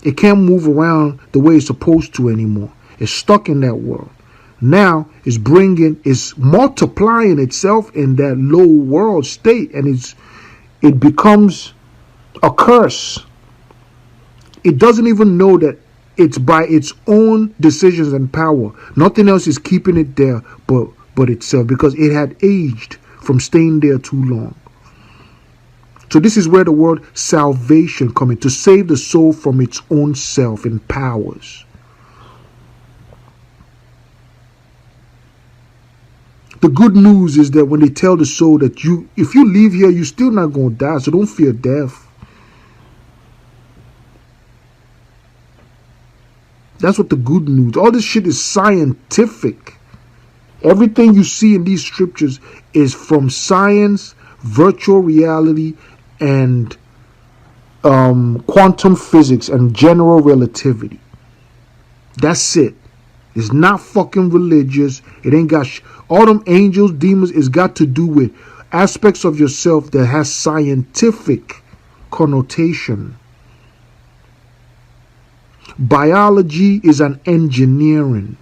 It can't move around the way it's supposed to anymore. It's stuck in that world. Now it's multiplying itself in that low world state, and it becomes a curse. It doesn't even know that it's by its own decisions and power. Nothing else is keeping it there but itself, because it had aged from staying there too long. So this is where the word salvation comes in, to save the soul from its own self and powers. The good news is that when they tell the soul that if you leave here, you're still not going to die, so don't fear death. That's what the good news. All this shit is scientific. Everything you see in these scriptures is from science, virtual reality, and quantum physics and general relativity. That's it. It's not fucking religious. It ain't got all them angels, demons. It's got to do with aspects of yourself that has scientific connotation. Biology is an engineering.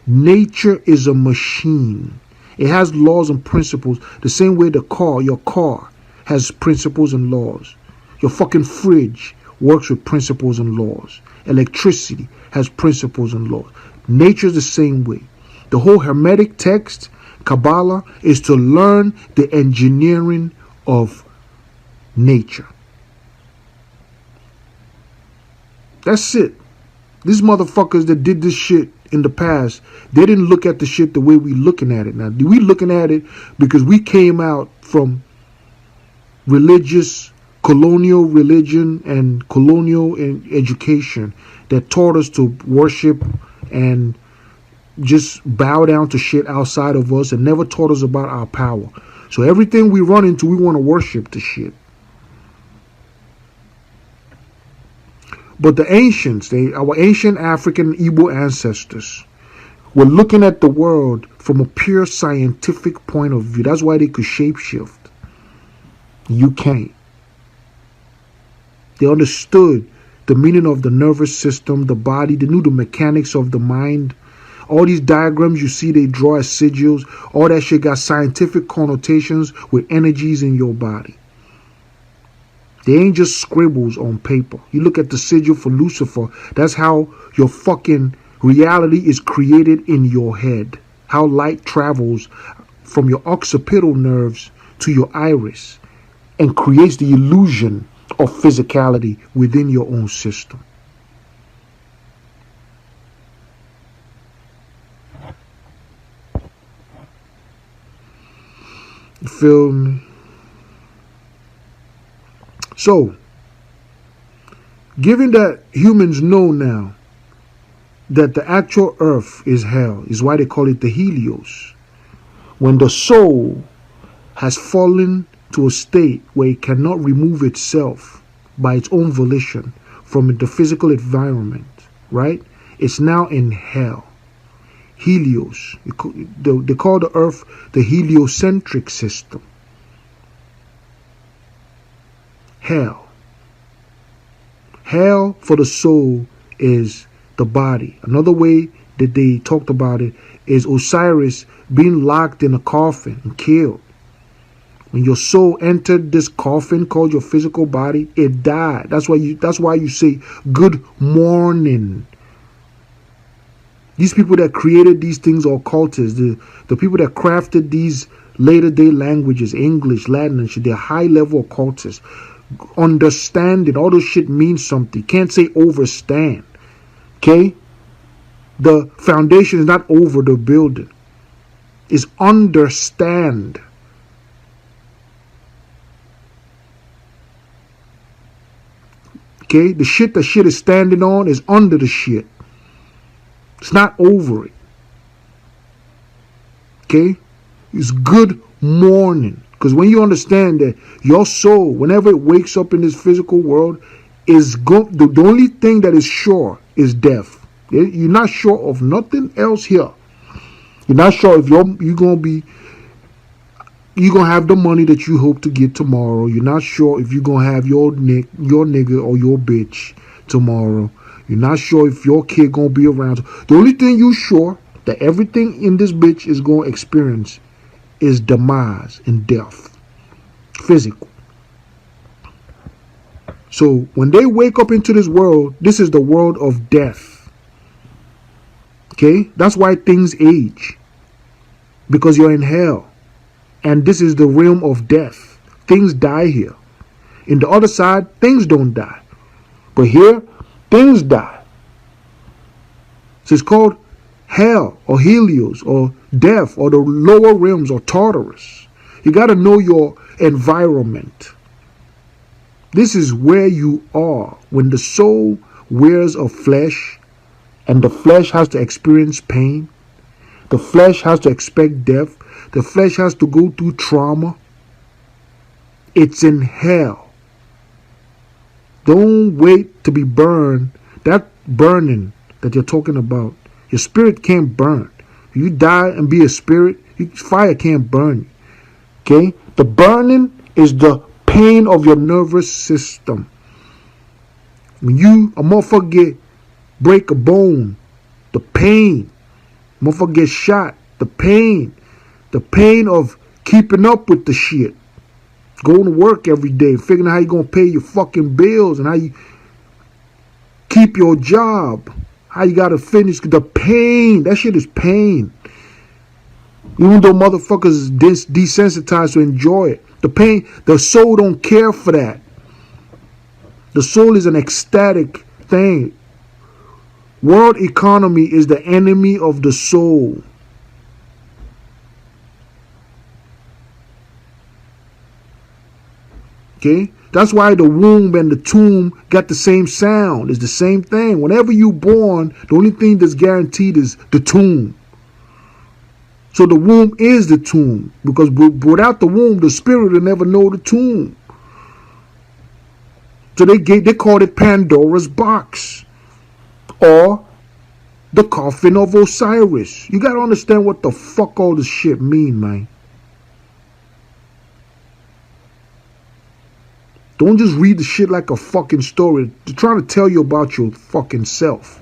Nature is a machine. It has laws and principles the same way your car has principles and laws. Your fucking fridge works with principles and laws. Electricity has principles and laws. Nature is the same way. The whole Hermetic text, Kabbalah, is to learn the engineering of nature. That's it. These motherfuckers that did this shit in the past, they didn't look at the shit the way we looking at it now. We looking at it because we came out from colonial religion and colonial education that taught us to worship and just bow down to shit outside of us and never taught us about our power. So everything we run into, we want to worship the shit. But the ancients, our ancient African Igbo ancestors, were looking at the world from a pure scientific point of view. That's why they could shapeshift. You can't. They understood the meaning of the nervous system, the body. They knew the mechanics of the mind. All these diagrams you see they draw as sigils, all that shit got scientific connotations with energies in your body. They ain't just scribbles on paper. You look at the sigil for Lucifer, that's how your fucking reality is created in your head. How light travels from your occipital nerves to your iris and creates the illusion of physicality within your own system. You feel me? So, given that humans know now that the actual earth is hell, is why they call it the Helios. When the soul has fallen to a state where it cannot remove itself by its own volition from the physical environment, right? It's now in hell. Helios. They call the earth the heliocentric system. Hell. Hell for the soul is the body. Another way that they talked about it is Osiris being locked in a coffin and killed. When your soul entered this coffin called your physical body, it died. That's why you say good morning. These people that created these things are cultists. The people that crafted these later day languages, English, Latin, and shit, they're high level occultists. Understanding, all this shit means something. Can't say overstand. Okay? The foundation is not over the building. It's understand. Okay? The shit is standing on is under the shit. It's not over it. Okay? It's good morning. Because when you understand that your soul, whenever it wakes up in this physical world, the only thing that is sure is death. You're not sure of nothing else here. You're not sure if you're gonna have the money that you hope to get tomorrow. You're not sure if you're gonna have your nigga or your bitch tomorrow. You're not sure if your kid gonna be around. The only thing you sure that everything in this bitch is gonna experience is demise and death, physical. So when they wake up into this world, this is the world of death. Okay, that's why things age, because you're in hell. And this is the realm of death. Things die here. In the other side, things don't die. But here, things die. So it's called hell or Helios or death or the lower realms or Tartarus. You got to know your environment. This is where you are when the soul wears a flesh and the flesh has to experience pain. The flesh has to expect death. The flesh has to go through trauma. It's in hell. Don't wait to be burned. That burning that you're talking about, your spirit can't burn. You die and be a spirit, fire can't burn you. Okay? The burning is the pain of your nervous system. When a motherfucker break a bone, the pain. Motherfucker get shot, the pain. The pain of keeping up with the shit. Going to work every day, figuring out how you going to pay your fucking bills and how you keep your job. How you got to finish. The pain. That shit is pain. Even though motherfuckers is desensitized to enjoy it. The pain, the soul don't care for that. The soul is an ecstatic thing. World economy is the enemy of the soul. Okay? That's why the womb and the tomb got the same sound. It's the same thing. Whenever you born, the only thing that's guaranteed is the tomb. So the womb is the tomb. Because without the womb, the spirit will never know the tomb. So they called it Pandora's box. Or the coffin of Osiris. You got to understand what the fuck all this shit mean, man. Don't just read the shit like a fucking story. They're trying to tell you about your fucking self.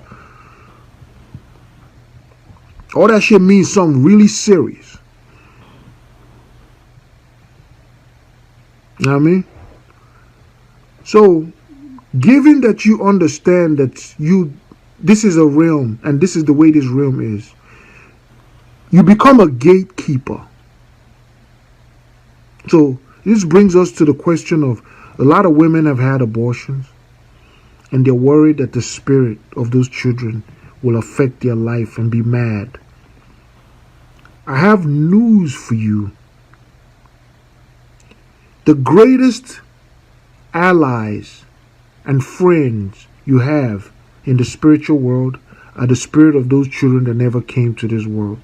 All that shit means something really serious. You know what I mean? So, given that you understand that this is a realm, and this is the way this realm is, you become a gatekeeper. So, this brings us to the question of, a lot of women have had abortions, and they're worried that the spirit of those children will affect their life and be mad. I have news for you. The greatest allies and friends you have in the spiritual world are the spirit of those children that never came to this world.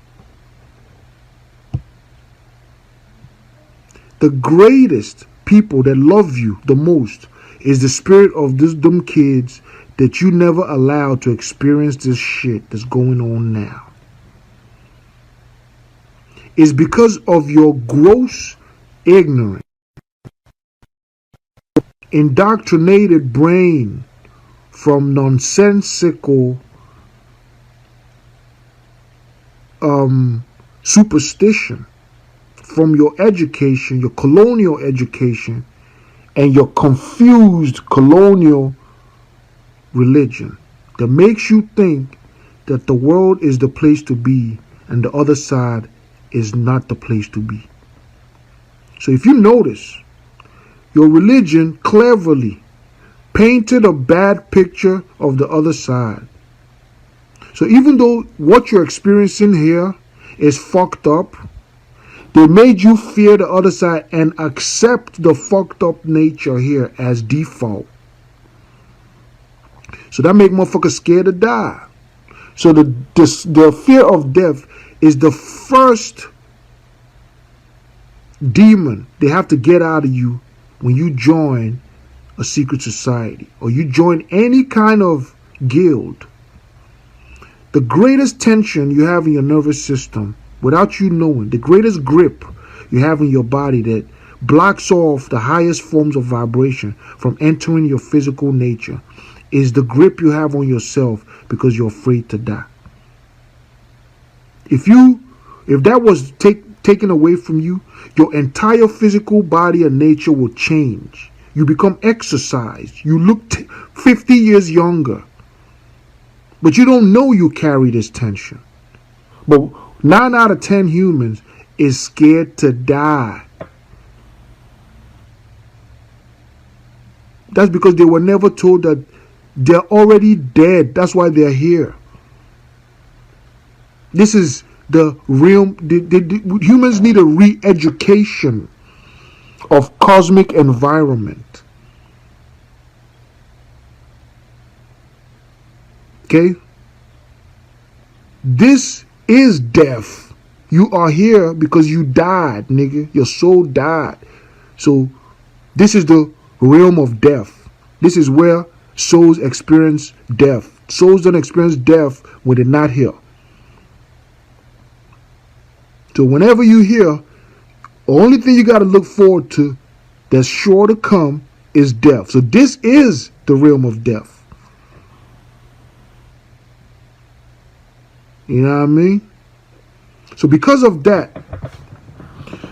The greatest people that love you the most is the spirit of them kids that you never allowed to experience this shit that's going on now. It's because of your gross ignorance, indoctrinated brain from nonsensical superstition, from your education, your colonial education, and your confused colonial religion that makes you think that the world is the place to be and the other side is not the place to be. So if you notice, your religion cleverly painted a bad picture of the other side. So even though what you're experiencing here is fucked up, they made you fear the other side and accept the fucked up nature here as default. So that make motherfuckers scared to die. So the fear of death is the first demon they have to get out of you when you join a secret society or you join any kind of guild. The greatest tension you have in your nervous system without you knowing. The greatest grip you have in your body that blocks off the highest forms of vibration from entering your physical nature is the grip you have on yourself because you're afraid to die. If that was taken away from you, your entire physical body and nature will change. You become exercised. You look 50 years younger. But you don't know you carry this tension. But 9 out of 10 humans is scared to die. That's because they were never told that they're already dead. That's why they're here. This is the realm. Humans need a re-education of cosmic environment. Okay? This is death. You are here because you died, nigga. Your soul died. So this is the realm of death. This is where souls experience death. Souls don't experience death when they're not here. So whenever you hear, the only thing you got to look forward to that's sure to come is death. So this is the realm of death. You know what I mean? So because of that,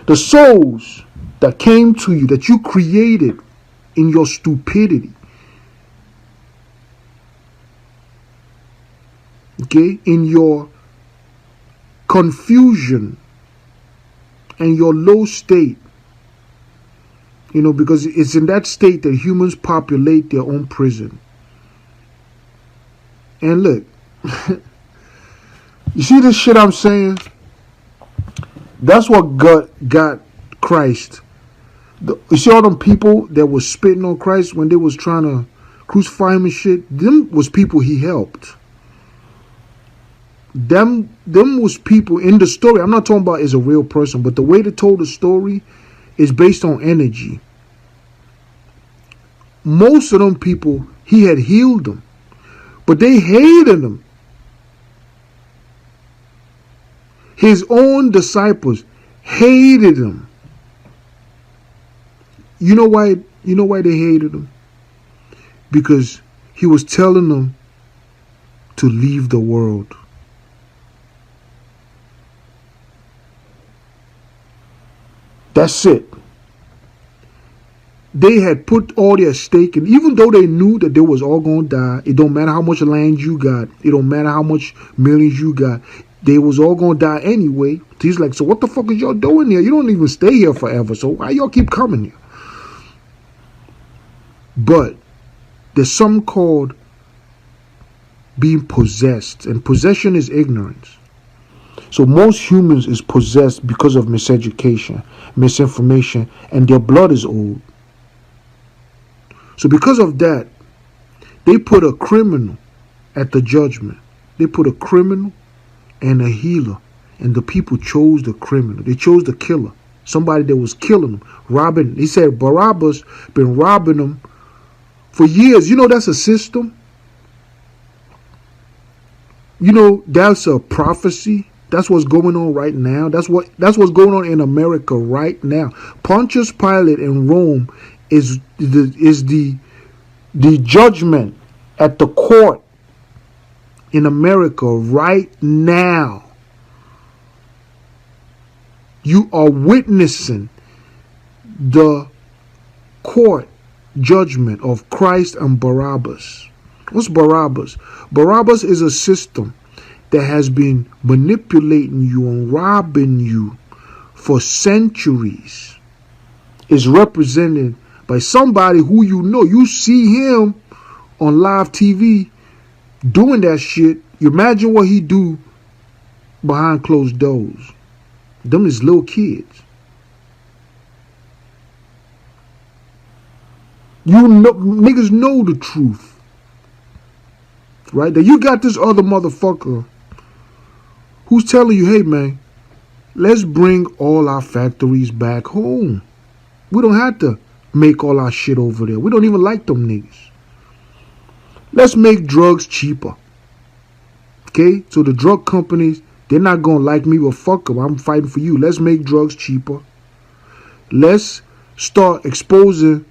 the souls that came to you, that you created in your stupidity, okay, in your confusion and your low state, you know, because it's in that state that humans populate their own prison. And look, you see this shit I'm saying? That's what got Christ. You see all them people that was spitting on Christ when they was trying to crucify him and shit? Them was people he helped. Them was people in the story. I'm not talking about as a real person, but the way they told the story is based on energy. Most of them people, he had healed them, but they hated him. His own disciples hated him. You know why they hated him? Because he was telling them to leave the world. That's it. They had put all their stake in, even though they knew that they was all going to die. It don't matter how much land you got. It don't matter how much millions you got. They was all going to die anyway. He's like, so what the fuck is y'all doing here? You don't even stay here forever. So why y'all keep coming here? But there's something called being possessed. And possession is ignorance. So most humans is possessed because of miseducation, misinformation, and their blood is old. So because of that, they put a criminal at the judgment. They put a criminal and a healer. And the people chose the criminal. They chose the killer. Somebody that was killing them, robbing. He said Barabbas been robbing them for years. You know that's a system. You know that's a prophecy. That's what's going on right now. That's what's going on in America right now. Pontius Pilate in Rome is the judgment at the court in America right now. You are witnessing the court judgment of Christ and Barabbas. What's Barabbas? Barabbas is a system that has been manipulating you and robbing you for centuries. Is represented by somebody who you know. You see him on live TV doing that shit. You imagine what he do behind closed doors. Them is little kids. You know, niggas know the truth. Right? That you got this other motherfucker who's telling you, hey man, let's bring all our factories back home. We don't have to make all our shit over there. We don't even like them niggas. Let's make drugs cheaper. Okay? So the drug companies They're not gonna like me, but fuck them. I'm fighting for you. Let's make drugs cheaper. Let's start exposing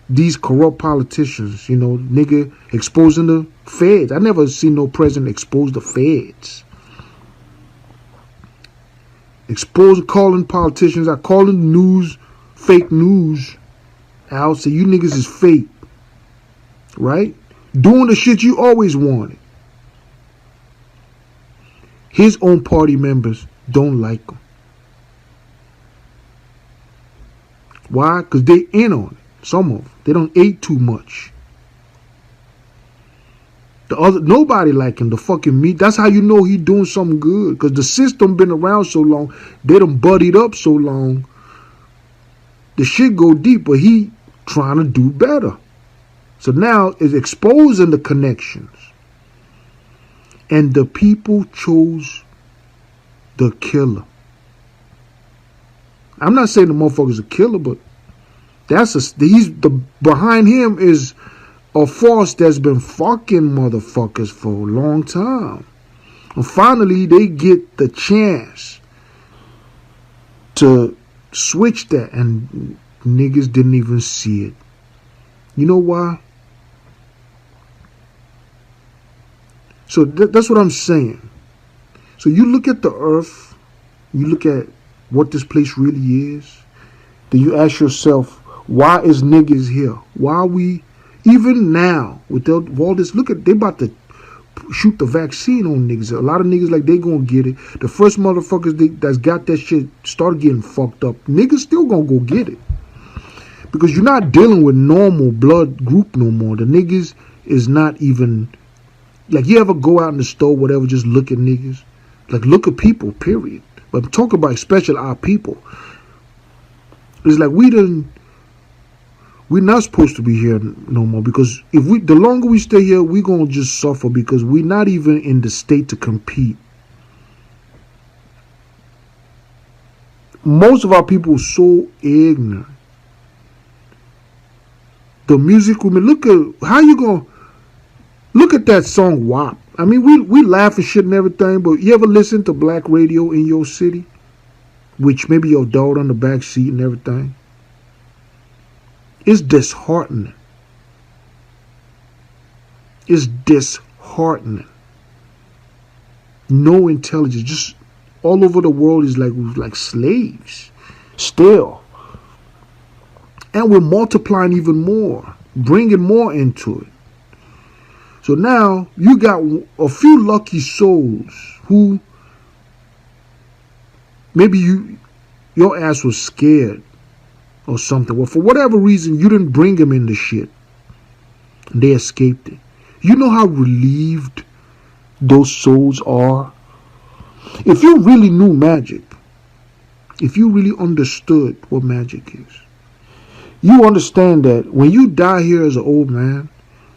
these corrupt politicians. You know, nigga, exposing the feds. I never seen no president expose the feds. Expose, calling politicians, I calling news fake news. I'll say you niggas is fake, right? Doing the shit you always wanted. His own party members don't like him. Why? Because they in on it. Some of them. They don't eat too much. The other, nobody like him. The fucking meat. That's how you know he doing something good. Because the system been around so long. They done buddied up so long. The shit go deep, but he trying to do better. So now it's exposing the connections. And the people chose the killer. I'm not saying the motherfucker's a killer, but behind him is a force that's been fucking motherfuckers for a long time. And finally, they get the chance to switch that, and niggas didn't even see it. You know why? So that's what I'm saying. So you look at the earth, you look at what this place really is, then you ask yourself, why is niggas here? Why are we, even now, with all this, look at, they about to shoot the vaccine on niggas. A lot of niggas like they gonna get it. The first motherfuckers that's got that shit started getting fucked up. Niggas still gonna go get it. Because you're not dealing with normal blood group no more. The niggas is not even, like you ever go out in the store, whatever, just look at niggas. Like look at people, period. But I'm talking about especially our people. It's like we're not supposed to be here no more, because the longer we stay here, we're gonna just suffer, because we're not even in the state to compete. Most of our people are so ignorant. The music women, look at that song WAP. I mean, we laugh and shit and everything, but you ever listen to black radio in your city? Which maybe your daughter on the back seat and everything. It's disheartening. It's disheartening. No intelligence. Just all over the world is like slaves. Still. And we're multiplying even more. Bringing more into it. So now you got a few lucky souls who maybe your ass was scared or something. Well, for whatever reason, you didn't bring them in the shit. And they escaped it. You know how relieved those souls are? If you really knew magic, if you really understood what magic is, you understand that when you die here as an old man,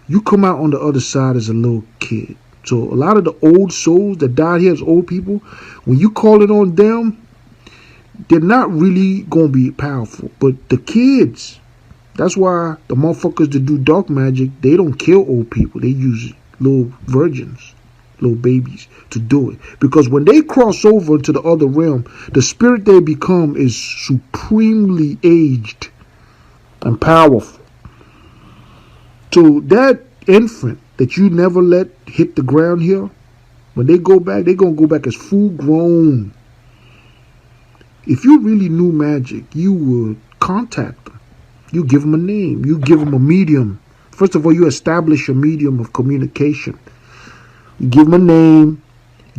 you come out on the other side as a little kid. So a lot of the old souls that died here as old people, when you call it on them, they're not really going to be powerful. But the kids, that's why the motherfuckers that do dark magic, they don't kill old people. They use little virgins, little babies to do it. Because when they cross over into the other realm, the spirit they become is supremely aged and powerful. So that infant that you never let hit the ground here, when they go back, they're going to go back as full grown. If you really knew magic, you would contact them. You give them a name. You give them a medium. First of all, you establish a medium of communication. You give them a name.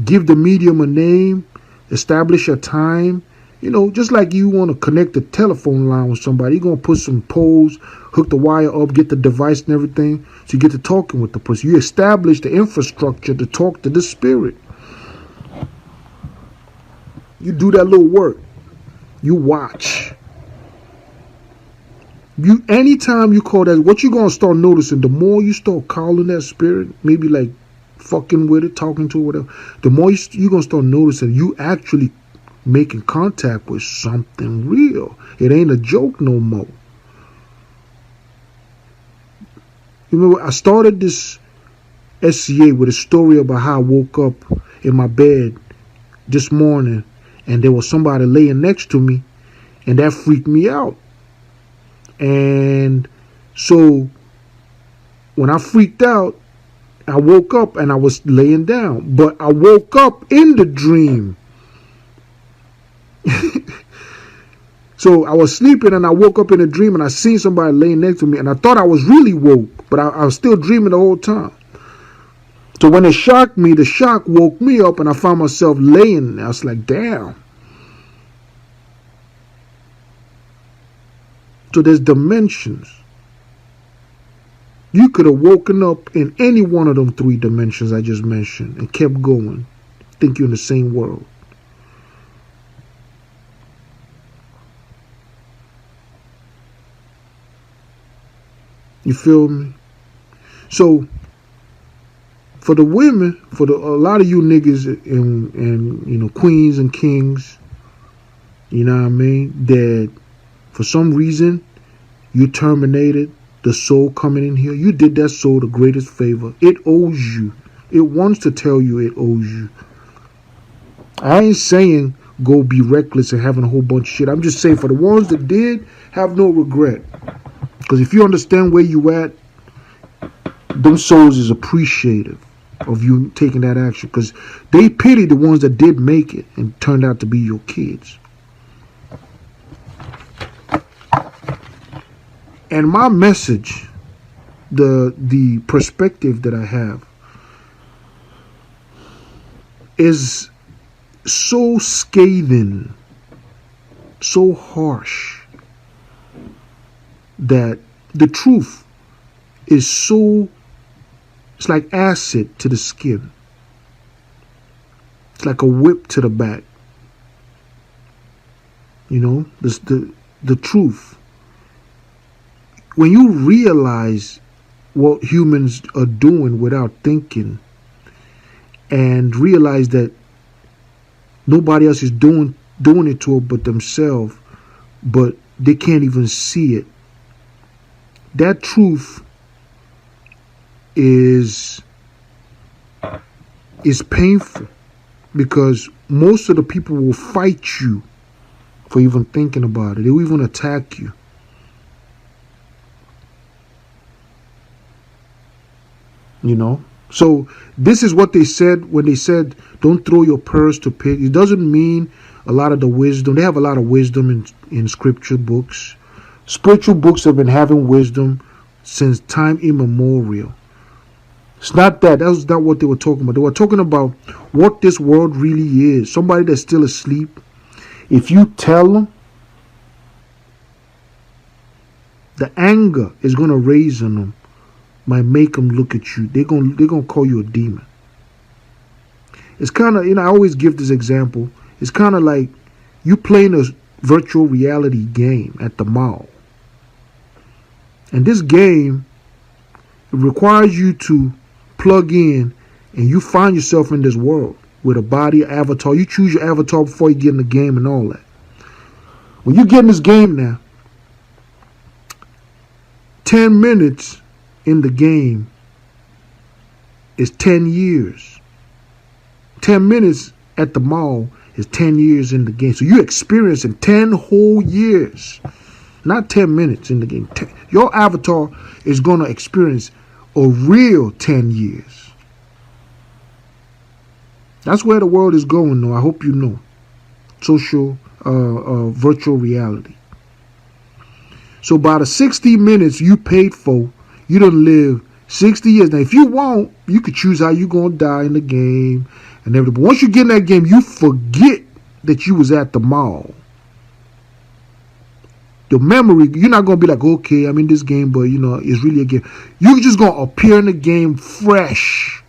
Give the medium a name. Establish a time. You know, just like you want to connect the telephone line with somebody, you're going to put some poles, hook the wire up, get the device and everything, so you get to talking with the person. You establish the infrastructure to talk to the spirit. You do that little work. You watch. Anytime you call that, what you're going to start noticing, the more you start calling that spirit, maybe like fucking with it, talking to it, whatever, the more you're going to start noticing you actually making contact with something real. It ain't a joke no more. You remember, I started this SCA with a story about how I woke up in my bed this morning, and there was somebody laying next to me, and that freaked me out. And so when I freaked out, I woke up and I was laying down, but I woke up in the dream. So I was sleeping and I woke up in a dream and I seen somebody laying next to me, and I thought I was really woke, but I was still dreaming the whole time. So when it shocked me, the shock woke me up and I found myself laying there. I was like, damn. So there's dimensions. You could have woken up in any one of them 3 dimensions I just mentioned and kept going. Think you're in the same world. You feel me? So for the women, for a lot of you niggas and you know, queens and kings, you know what I mean, that for some reason you terminated the soul coming in here. You did that soul the greatest favor. It owes you. It wants to tell you it owes you. I ain't saying go be reckless and having a whole bunch of shit. I'm just saying for the ones that did, have no regret. Because if you understand where you at, them souls is appreciative of you taking that action. Because they pity the ones that did make it and turned out to be your kids. And my message, the perspective that I have, is so scathing, so harsh, that the truth is so, it's like acid to the skin. It's like a whip to the back. You know, the truth. When you realize what humans are doing without thinking, and realize that nobody else is doing it to them but themselves, but they can't even see it. That truth is painful, because most of the people will fight you for even thinking about it. They will even attack you. You know? So this is what they said when they said, don't throw your pearls to pigs. It doesn't mean a lot of the wisdom. They have a lot of wisdom in scripture books. Spiritual books have been having wisdom since time immemorial. It's not that. That was not what they were talking about. They were talking about what this world really is. Somebody that's still asleep. If you tell them, the anger is going to raise on them. Might make them look at you. They're gonna call you a demon. It's kind of, I always give this example. It's kind of like you playing a virtual reality game at the mall. And this game, it requires you to plug in and you find yourself in this world with a body, avatar. You choose your avatar before you get in the game and all that. When you get in this game now, 10 minutes in the game is 10 years. 10 minutes at the mall is 10 years in the game. So you're experiencing 10 whole years. Not 10 minutes in the game. Your avatar is going to experience a real 10 years. That's where the world is going, though. I hope you know. Social, virtual reality. So by the 60 minutes you paid for, you done live 60 years. Now, if you want, you could choose how you going to die in the game and everything. But once you get in that game, you forget that you was at the mall. The memory, you're not going to be like, okay, I'm in this game, but, it's really a game. You're just going to appear in the game fresh.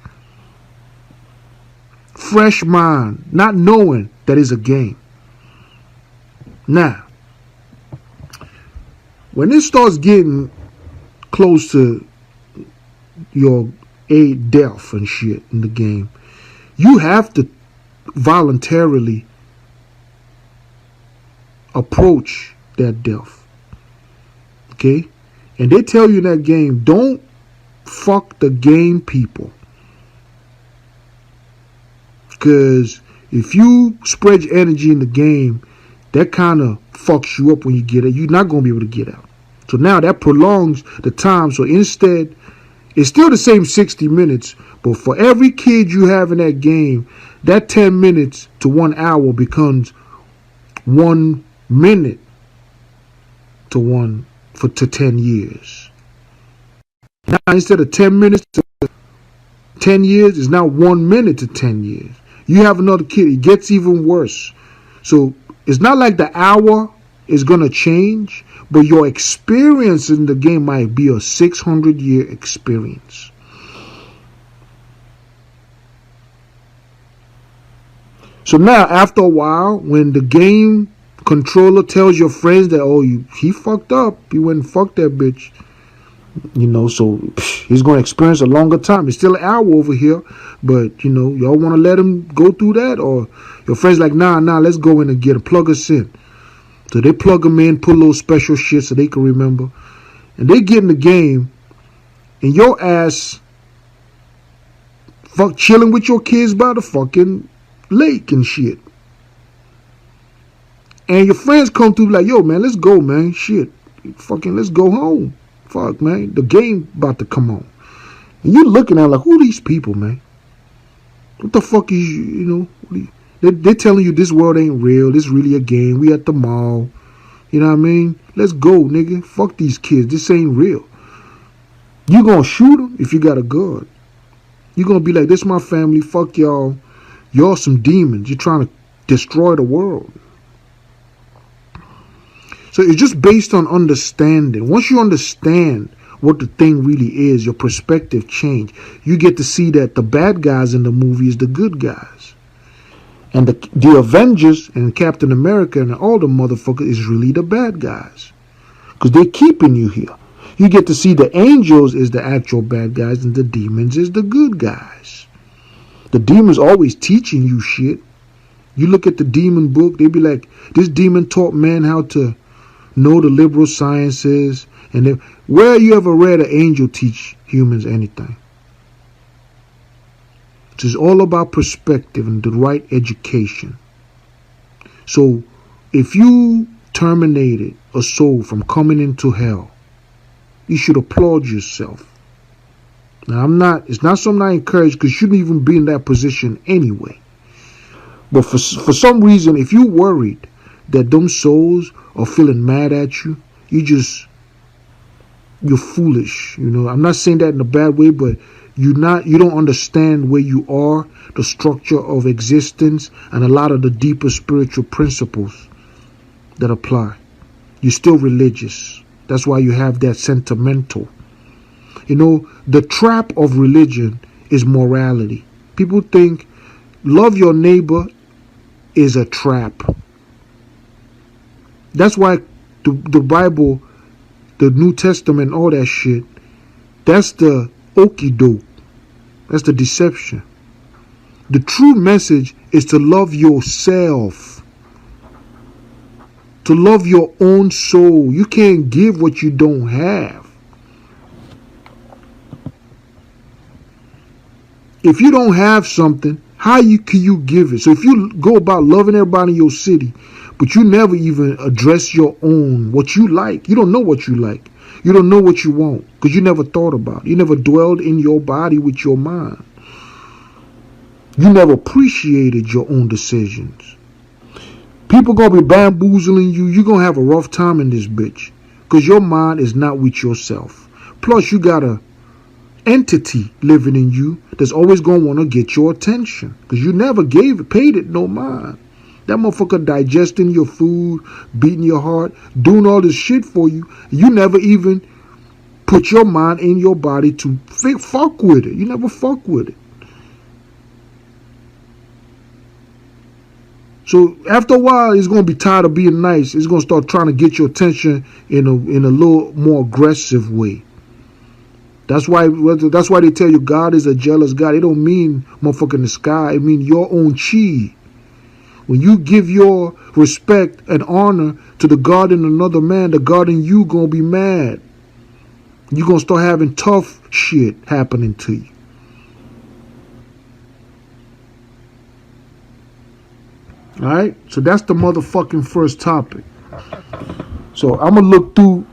Fresh mind, not knowing that it's a game. Now, when it starts getting close to your death and shit in the game, you have to voluntarily approach that death. Okay? And they tell you in that game, don't fuck the game people. Because If you spread your energy in the game, that kind of fucks you up when you get it. You're not going to be able to get out. So now that prolongs the time. So instead, it's still the same 60 minutes, but for every kid you have in that game, that 10 minutes to 1 hour becomes 1 minute to 10 years. Now instead of 10 minutes to 10 years, it's now 1 minute to 10 years. You have another kid, it gets even worse. So it's not like the hour is going to change, but your experience in the game might be a 600-year experience. So now, after a while, when the game controller tells your friends that, oh, he fucked up, he went and fucked that bitch, so he's going to experience a longer time. It's still an hour over here, but, y'all want to let him go through that? Or your friend's like, nah, let's go in and get him, plug us in. So they plug them in, put a little special shit so they can remember. And they get in the game, and your ass chilling with your kids by the fucking lake and shit. And your friends come through like, yo, man, let's go, man. Shit. Fucking let's go home. Fuck, man. The game about to come on. And you looking at like, who are these people, man? What the fuck is, they're telling you this world ain't real. This really a game. We at the mall. You know what I mean? Let's go, nigga. Fuck these kids. This ain't real. You gonna shoot them if you got a gun. You gonna be like, this my family. Fuck y'all. Y'all some demons. You're trying to destroy the world. So it's just based on understanding. Once you understand what the thing really is, your perspective change. You get to see that the bad guys in the movie is the good guys. And the Avengers and Captain America and all the motherfuckers is really the bad guys. Because they're keeping you here. You get to see the angels is the actual bad guys and the demons is the good guys. The demons always teaching you shit. You look at the demon book, they be like, this demon taught man how to know the liberal sciences. And where you ever read an angel teach humans anything? It's all about perspective and the right education. So if you terminated a soul from coming into hell, you should applaud yourself. Now it's not something I encourage because you shouldn't even be in that position anyway. But for some reason, if you're worried that them souls are feeling mad at you, you're foolish. I'm not saying that in a bad way, but you don't understand where you are, the structure of existence, and a lot of the deeper spiritual principles that apply. You're still religious. That's why you have that sentimental. The trap of religion is morality. People think love your neighbor is a trap. That's why the Bible, the New Testament, all that shit, that's the okie doke. That's the deception. The true message is to love yourself. To love your own soul. You can't give what you don't have. If you don't have something, how can you give it? So if you go about loving everybody in your city, but you never even address your own, what you like. You don't know what you like. You don't know what you want because you never thought about it. You never dwelled in your body with your mind. You never appreciated your own decisions. People going to be bamboozling you. You're going to have a rough time in this bitch because your mind is not with yourself. Plus, you got a entity living in you that's always going to want to get your attention because you never paid it no mind. That motherfucker digesting your food, beating your heart, doing all this shit for you. You never even put your mind in your body to fuck with it. You never fuck with it. So after a while, it's going to be tired of being nice. It's going to start trying to get your attention in a little more aggressive way. That's why they tell you God is a jealous God. It don't mean motherfucker in the sky. It mean your own chi. When you give your respect and honor to the God in another man, the God in you gonna be mad. You're gonna start having tough shit happening to you. All right. So that's the motherfucking first topic. So I'm gonna look through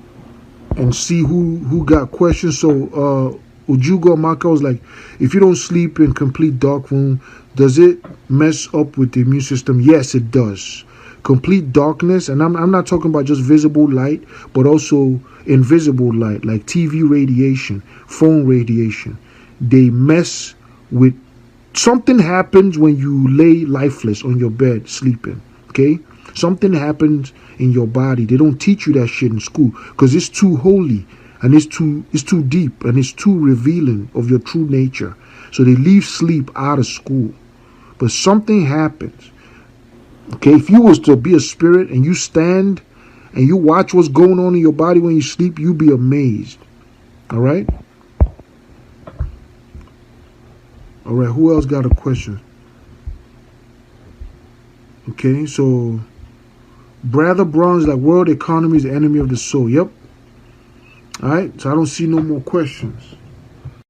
and see who got questions. So Ujugo Maka was like, if you don't sleep in complete dark room, does it mess up with the immune system? Yes, it does. Complete darkness, and I'm not talking about just visible light, but also invisible light, like TV radiation, phone radiation. They mess with, something happens when you lay lifeless on your bed sleeping. Okay, something happens in your body. They don't teach you that shit in school because it's too holy and it's too deep and it's too revealing of your true nature. So they leave sleep out of school. But something happens. Okay, if you was to be a spirit and you stand and you watch what's going on in your body when you sleep, you'll be amazed. All right? All right, who else got a question? Okay, so Brother Bronze, like, world economy is the enemy of the soul. Yep. All right, so I don't see no more questions.